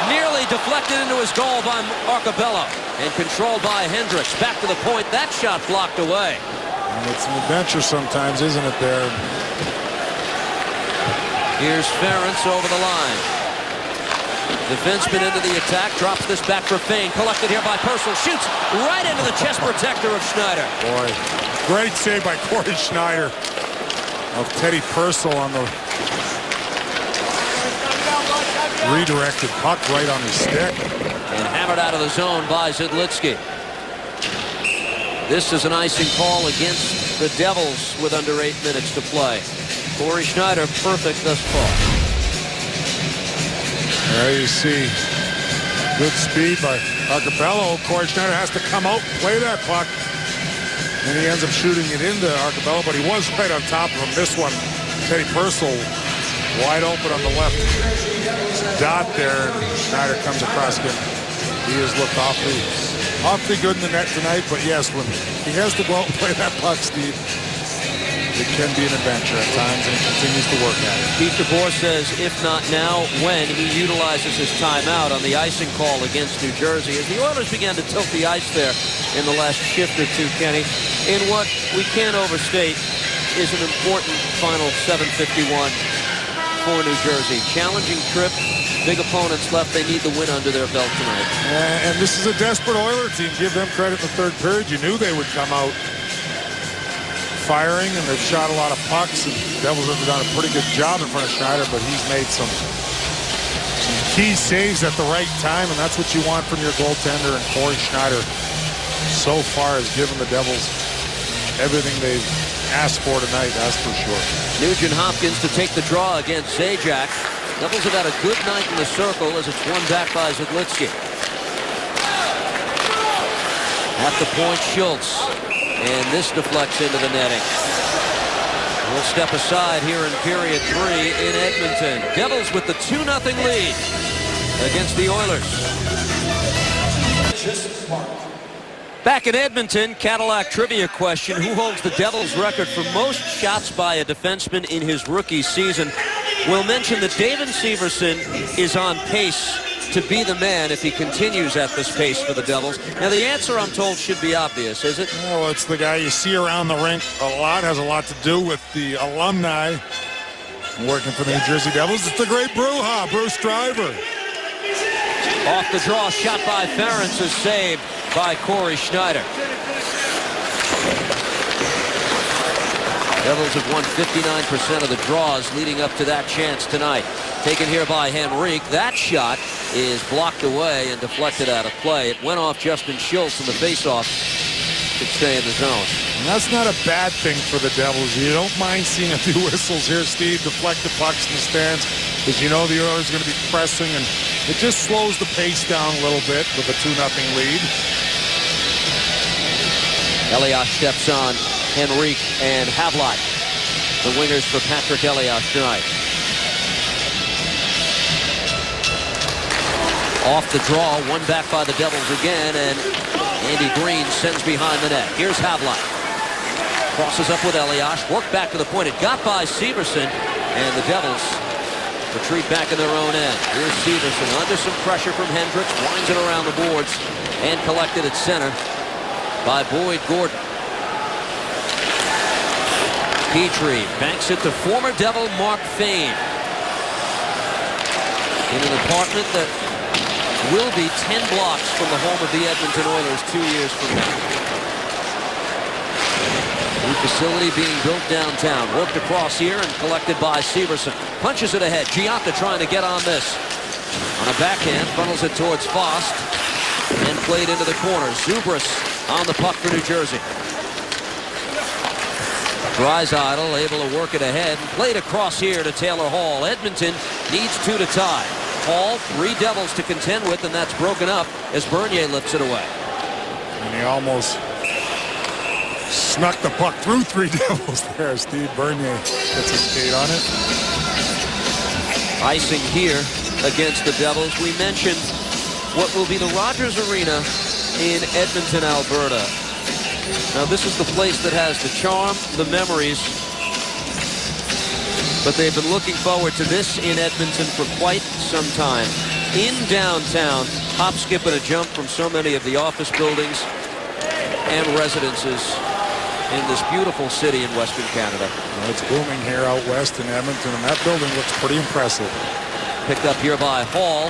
Nearly deflected into his goal by Arcobello. And controlled by Hendricks. Back to the point. That shot blocked away. And it's an adventure sometimes, isn't it, there? Here's Ferentz over the line. Defenseman into the attack. Drops this back for Fane. Collected here by Purcell. Shoots right into the chest protector of Schneider. Boy, great save by Corey Schneider of Teddy Purcell on the redirected puck right on his stick. And hammered out of the zone by Zidlitsky. This is an icing call against the Devils with under 8 minutes to play. Corey Schneider perfect thus far. There you see good speed by Arcobello. Corey Schneider has to come out and play that puck. And he ends up shooting it into Arcobello, but he was right on top of him. This one, Teddy Purcell wide open on the left dot there. And Schneider comes across him. He has looked awfully good in the net tonight, but yes, when he has to go out and play that puck, Steve, it can be an adventure at times, and he continues to work at it. Keith DeBoer says, if not now, when he utilizes his timeout on the icing call against New Jersey. As the Oilers began to tilt the ice there in the last shift or two, Kenny, in what we can't overstate is an important final 7:51 for New Jersey. Challenging trip, big opponents left. They need the win under their belt tonight. And this is a desperate Oiler team. Give them credit in the third period. You knew they would come out firing, and they've shot a lot of pucks. And the Devils have done a pretty good job in front of Schneider, but he's made some key saves at the right time, and that's what you want from your goaltender. And Corey Schneider so far has given the Devils everything they've asked for tonight, that's for sure. Nugent Hopkins to take the draw against Zajac. Devils have had a good night in the circle as it's won back by Zidlitsky. At the point, Schultz. And this deflects into the netting. We'll step aside here in period 3 in Edmonton. Devils with the 2-0 lead against the Oilers. Back in Edmonton, Cadillac trivia question. Who holds the Devils record for most shots by a defenseman in his rookie season? We'll mention that David Severson is on pace to be the man if he continues at this pace for the Devils. Now, the answer, I'm told, should be obvious, is it? Well, it's the guy you see around the rink a lot. Has a lot to do with the alumni working for the New Jersey Devils. It's the great Bruce Driver. Off the draw, shot by Ferentz is saved by Corey Schneider. Devils have won 59% of the draws leading up to that chance tonight. Taken here by Henrique. That shot is blocked away and deflected out of play. It went off Justin Schultz in the faceoff. Could stay in the zone. And that's not a bad thing for the Devils. You don't mind seeing a few whistles here, Steve. Deflect the pucks in the stands because you know the Oilers are going to be pressing, and it just slows the pace down a little bit with a 2-0 lead. Elias steps on Henrique and Havlat, the wingers for Patrick Elias tonight. Off the draw, one back by the Devils again, and Andy Green sends behind the net. Here's Havlat. Crosses up with Elias, worked back to the point. It got by Severson, and the Devils retreat back in their own end. Here's Severson under some pressure from Hendricks, winds it around the boards, and collected at center by Boyd Gordon. Petrie banks it to former Devil Mark Fane in an apartment that will be 10 blocks from the home of the Edmonton Oilers 2 years from now. New facility being built downtown. Worked across here and collected by Severson. Punches it ahead. Giacca trying to get on this. On a backhand, funnels it towards Fost and played into the corner. Zubris on the puck for New Jersey. Draisaitl able to work it ahead and played across here to Taylor Hall. Edmonton needs 2 to tie. Hall, 3 Devils to contend with, and that's broken up as Bernier lifts it away. And he almost snuck the puck through 3 Devils there. Steve Bernier gets his skate on it. Icing here against the Devils. We mentioned what will be the Rogers Arena in Edmonton, Alberta. Now, this is the place that has the charm, the memories, but they've been looking forward to this in Edmonton for quite some time. In downtown, hop, skip, and a jump from so many of the office buildings and residences in this beautiful city in Western Canada. Well, it's booming here out west in Edmonton, and that building looks pretty impressive. Picked up here by Hall.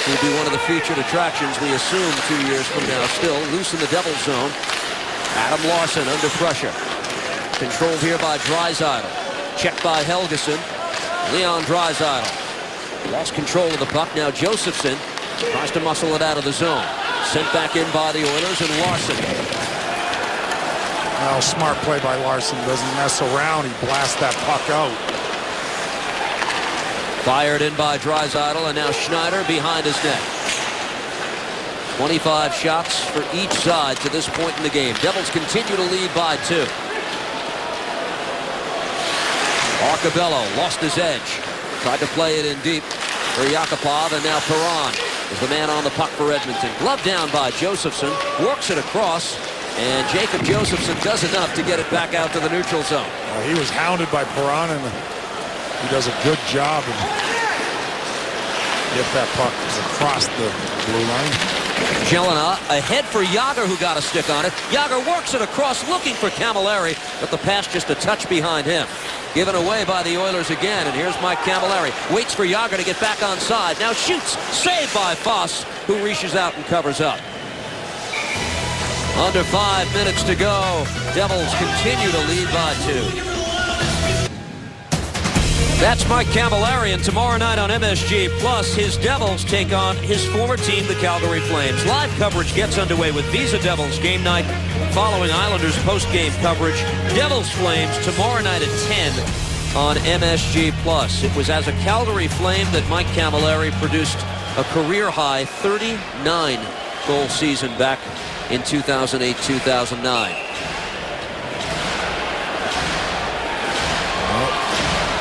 Will be one of the featured attractions, we assume, 2 years from now. Still loose in the Devil's zone. Adam Larson under pressure. Controlled here by Draisaitl. Checked by Helgeson. Leon Draisaitl lost control of the puck. Now Josephson tries to muscle it out of the zone. Sent back in by the Oilers, and Larson. Well, smart play by Larson. Doesn't mess around. He blasts that puck out. Fired in by Draisaitl, and now Schneider behind his net. 25 shots for each side to this point in the game. Devils continue to lead by 2. Arcabello lost his edge. Tried to play it in deep for Yakupov, and now Perron is the man on the puck for Edmonton. Glove down by Josephson. Works it across, and Jacob Josephson does enough to get it back out to the neutral zone. He was hounded by Perron, and he does a good job and get that puck across the blue line. Jelena ahead for Jágr, who got a stick on it. Jágr works it across looking for Camilleri, but the pass just a touch behind him. Given away by the Oilers again, and here's Mike Camilleri. Waits for Jágr to get back on side. Now shoots. Saved by Foss, who reaches out and covers up. Under 5 minutes to go. Devils continue to lead by 2. That's Mike Camilleri, and tomorrow night on MSG Plus, his Devils take on his former team, the Calgary Flames. Live coverage gets underway with Visa Devils game night, following Islanders post-game coverage. Devils Flames tomorrow night at 10 on MSG Plus. It was as a Calgary Flame that Mike Camilleri produced a career-high 39-goal season back in 2008-2009.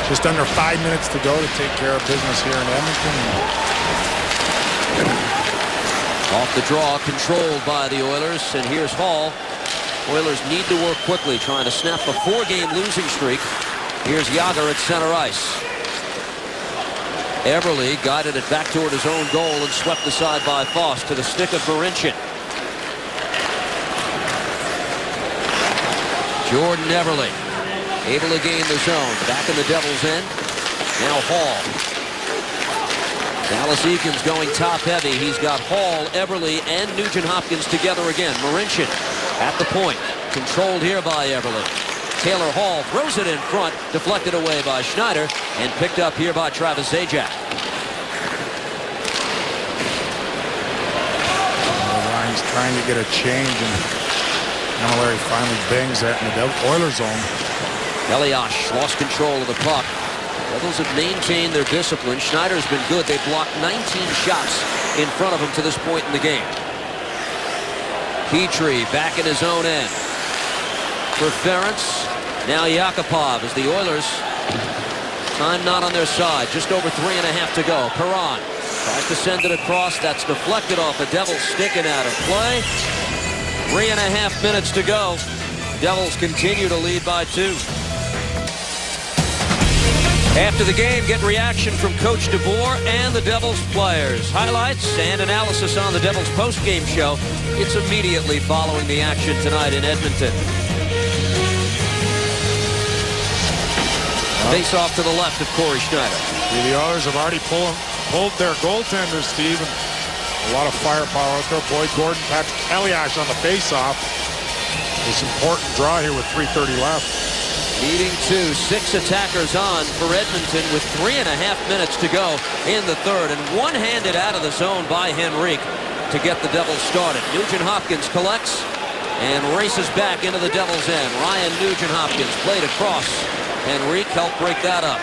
Just under 5 minutes to go to take care of business here in Edmonton. Off the draw, controlled by the Oilers, and here's Hall. Oilers need to work quickly, trying to snap a 4-game losing streak. Here's Jágr at center ice. Everly guided it back toward his own goal and swept aside by Foss to the stick of Marincin. Jordan Everly able to gain the zone. Back in the Devils' end. Now Hall. Dallas Eakins going top heavy. He's got Hall, Everly, and Nugent-Hopkins together again. Marincin at the point. Controlled here by Everly. Taylor Hall throws it in front, deflected away by Schneider, and picked up here by Travis Zajac. Ryan's trying to get a change, and Camilleri finally bangs that in the Oilers zone. Elias lost control of the puck. Devils have maintained their discipline. Schneider's been good. They've blocked 19 shots in front of him to this point in the game. Petrie back in his own end. For Ferentz. Now Yakupov as the Oilers. Time not on their side. Just over 3.5 to go. Perron tries to send it across. That's deflected off a Devils stick and out of play. 3.5 minutes to go. Devils continue to lead by 2. After the game, get reaction from Coach DeBoer and the Devils players. Highlights and analysis on the Devils post-game show. It's immediately following the action tonight in Edmonton. Face off to the left of Corey Schneider. The Oilers have already pulled their goaltenders, Steve. And a lot of firepower out there. Boyd Gordon, Patrick Elias on the face-off. This important draw here with 3:30 left. Leading to 6 attackers on for Edmonton with 3.5 minutes to go in the third. And one-handed out of the zone by Henrique to get the Devils started. Nugent-Hopkins collects and races back into the Devils' end. Ryan Nugent-Hopkins played across. Henrique helped break that up.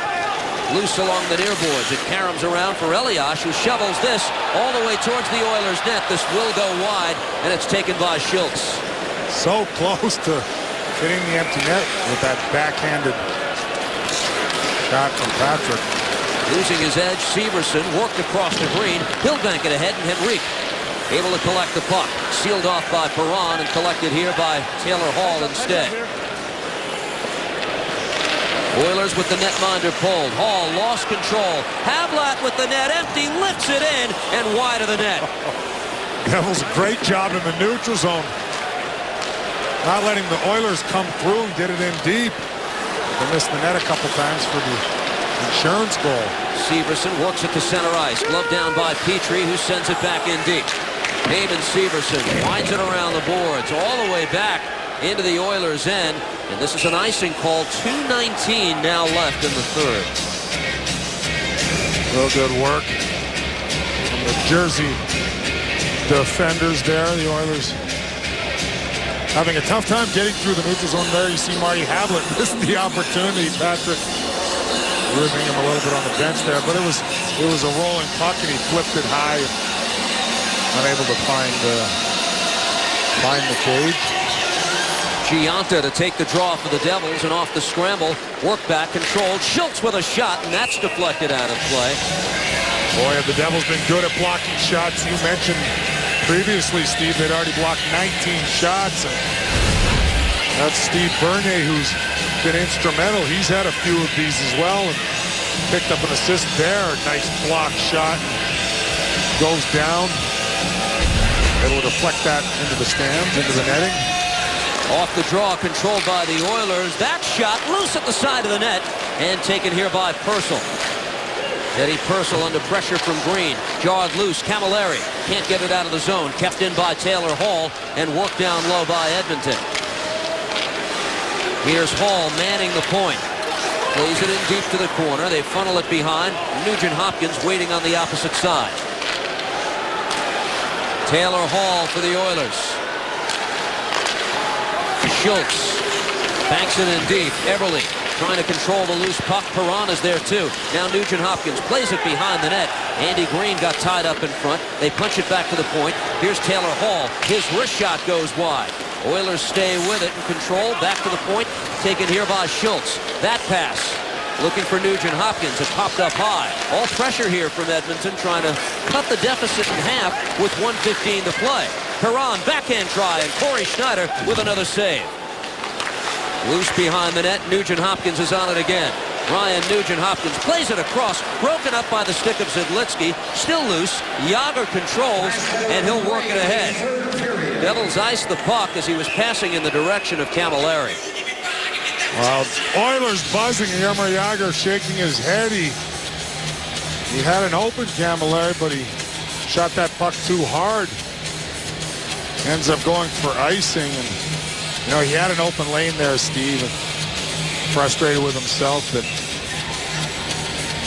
Loose along the near boards. It caroms around for Elias, who shovels this all the way towards the Oilers' net. This will go wide, and it's taken by Schultz. So close to hitting the empty net with that backhanded shot from Patrick. Losing his edge, Severson worked across the green. He'll bank it ahead, and Henrique able to collect the puck. Sealed off by Perron and collected here by Taylor Hall instead. Oilers with the netminder pulled. Hall lost control. Havlat with the net empty, lifts it in, and wide of the net. Devils a great job in the neutral zone. Not letting the Oilers come through. Get it in deep. They missed the net a couple times for the insurance goal. Severson works at the center ice. Glove down by Petrie, who sends it back in deep. Eamon Severson winds it around the boards all the way back into the Oilers' end. And this is an icing call. 2:19 now left in the third. Real good work from the Jersey defenders there. The Oilers having a tough time getting through the neutral zone there. You see Marty Havlat missed the opportunity. Patrick ripping him a little bit on the bench there, but it was a rolling puck and he flipped it high. Unable to find the cage. Giunta to take the draw for the Devils, and off the scramble, work back controlled. Schultz with a shot, and that's deflected out of play. Boy, have the Devils been good at blocking shots. You mentioned previously, Steve, they'd already blocked 19 shots. And that's Steve Bernier, who's been instrumental. He's had a few of these as well and picked up an assist there. Nice block shot. Goes down. Able to deflect that into the stands, into the netting. Off the draw, controlled by the Oilers. That shot loose at the side of the net and taken here by Purcell. Eddie Purcell under pressure from Green. Jarred loose. Camilleri can't get it out of the zone. Kept in by Taylor Hall and worked down low by Edmonton. Here's Hall manning the point. Plays it in deep to the corner. They funnel it behind. Nugent-Hopkins waiting on the opposite side. Taylor Hall for the Oilers. Schultz banks it in deep. Everly trying to control the loose puck. Perron is there too. Now Nugent-Hopkins plays it behind the net. Andy Green got tied up in front. They punch it back to the point. Here's Taylor Hall. His wrist shot goes wide. Oilers stay with it and control. Back to the point. Taken here by Schultz. That pass. Looking for Nugent-Hopkins. It popped up high. All pressure here from Edmonton, trying to cut the deficit in half with 1:15 to play. Perron backhand try, and Corey Schneider with another save. Loose behind the net. Nugent-Hopkins is on it again. Ryan Nugent-Hopkins plays it across, broken up by the stick of Zidlitsky. Still loose. Yager controls, and he'll work it ahead. Devils ice the puck as he was passing in the direction of Camilleri. Well, Oilers buzzing. Jaromir Jagr shaking his head. He He had an open Camilleri, but he shot that puck too hard. Ends up going for icing, and you know, he had an open lane there, Steve, and frustrated with himself that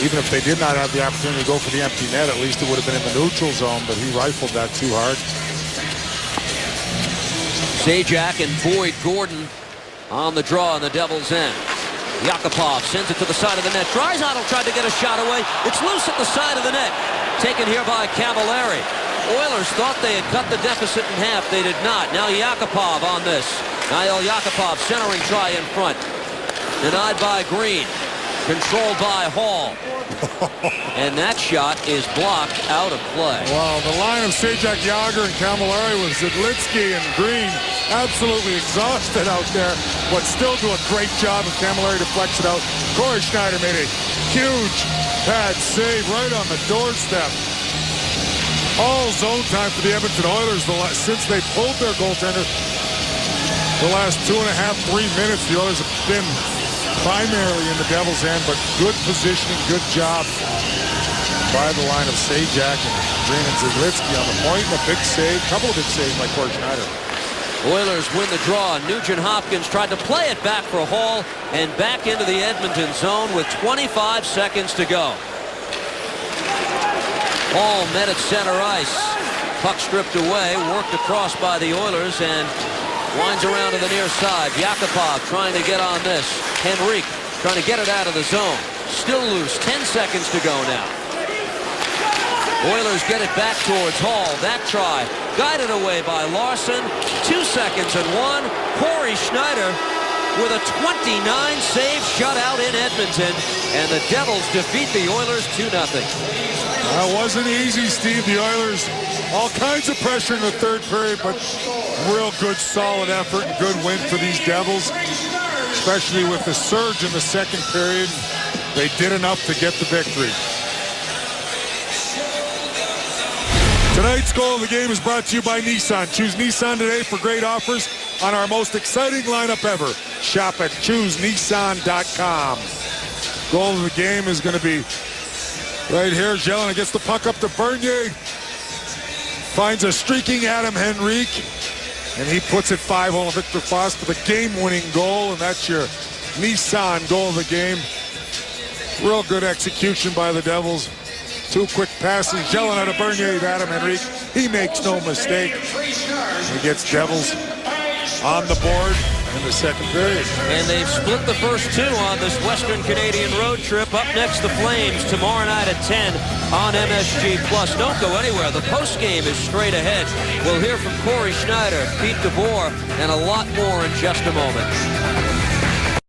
even if they did not have the opportunity to go for the empty net, at least it would have been in the neutral zone, but he rifled that too hard. Zajac and Boyd Gordon on the draw on the Devils' end. Yakupov sends it to the side of the net. Draisaitl tried to get a shot away. It's loose at the side of the net. Taken here by Camilleri. Oilers thought they had cut the deficit in half. They did not. Now Yakupov on this. Nail Yakupov centering try in front. Denied by Green. Controlled by Hall. And that shot is blocked out of play. Well, the line of Zajac, Yager, and Camilleri with Zidlitsky and Green absolutely exhausted out there, but still do a great job, and Camilleri deflects it out. Corey Schneider made a huge pad save right on the doorstep. All zone time for the Edmonton Oilers since they pulled their goaltender. The last 2.5, 3 minutes, the Oilers have been primarily in the Devils' end, but good positioning, good job by the line of Zajac and Green and Zidlitsky on the point. A big save, couple of big saves by Corey Schneider. Oilers win the draw. Nugent Hopkins tried to play it back for Hall and back into the Edmonton zone with 25 seconds to go. Hall met at center ice. Puck stripped away, worked across by the Oilers, and winds around to the near side. Yakupov trying to get on this. Henrique trying to get it out of the zone. Still loose. 10 seconds to go now. Oilers get it back towards Hall. That try guided away by Larson. 2 seconds and one. Corey Schneider with a 29-save shutout in Edmonton. And the Devils defeat the Oilers 2-0. That wasn't easy, Steve. The Oilers, all kinds of pressure in the third period, but real good, solid effort and good win for these Devils, especially with the surge in the second period. They did enough to get the victory. Tonight's goal of the game is brought to you by Nissan. Choose Nissan today for great offers on our most exciting lineup ever. Shop at ChooseNissan.com. Goal of the game is going to be right here. Jelena gets the puck up to Bernier. Finds a streaking Adam Henrique. And he puts it 5-0 on Victor Foss for the game-winning goal. And that's your Nissan goal of the game. Real good execution by the Devils. 2 quick passes. Jelena to Bernier to Adam Henrique. He makes no mistake. He gets Devils on the board in the second period. And they've split the first 2 on this Western Canadian road trip. Up next, the Flames tomorrow night at 10 on MSG+. Don't go anywhere. The postgame is straight ahead. We'll hear from Corey Schneider, Pete DeBoer, and a lot more in just a moment.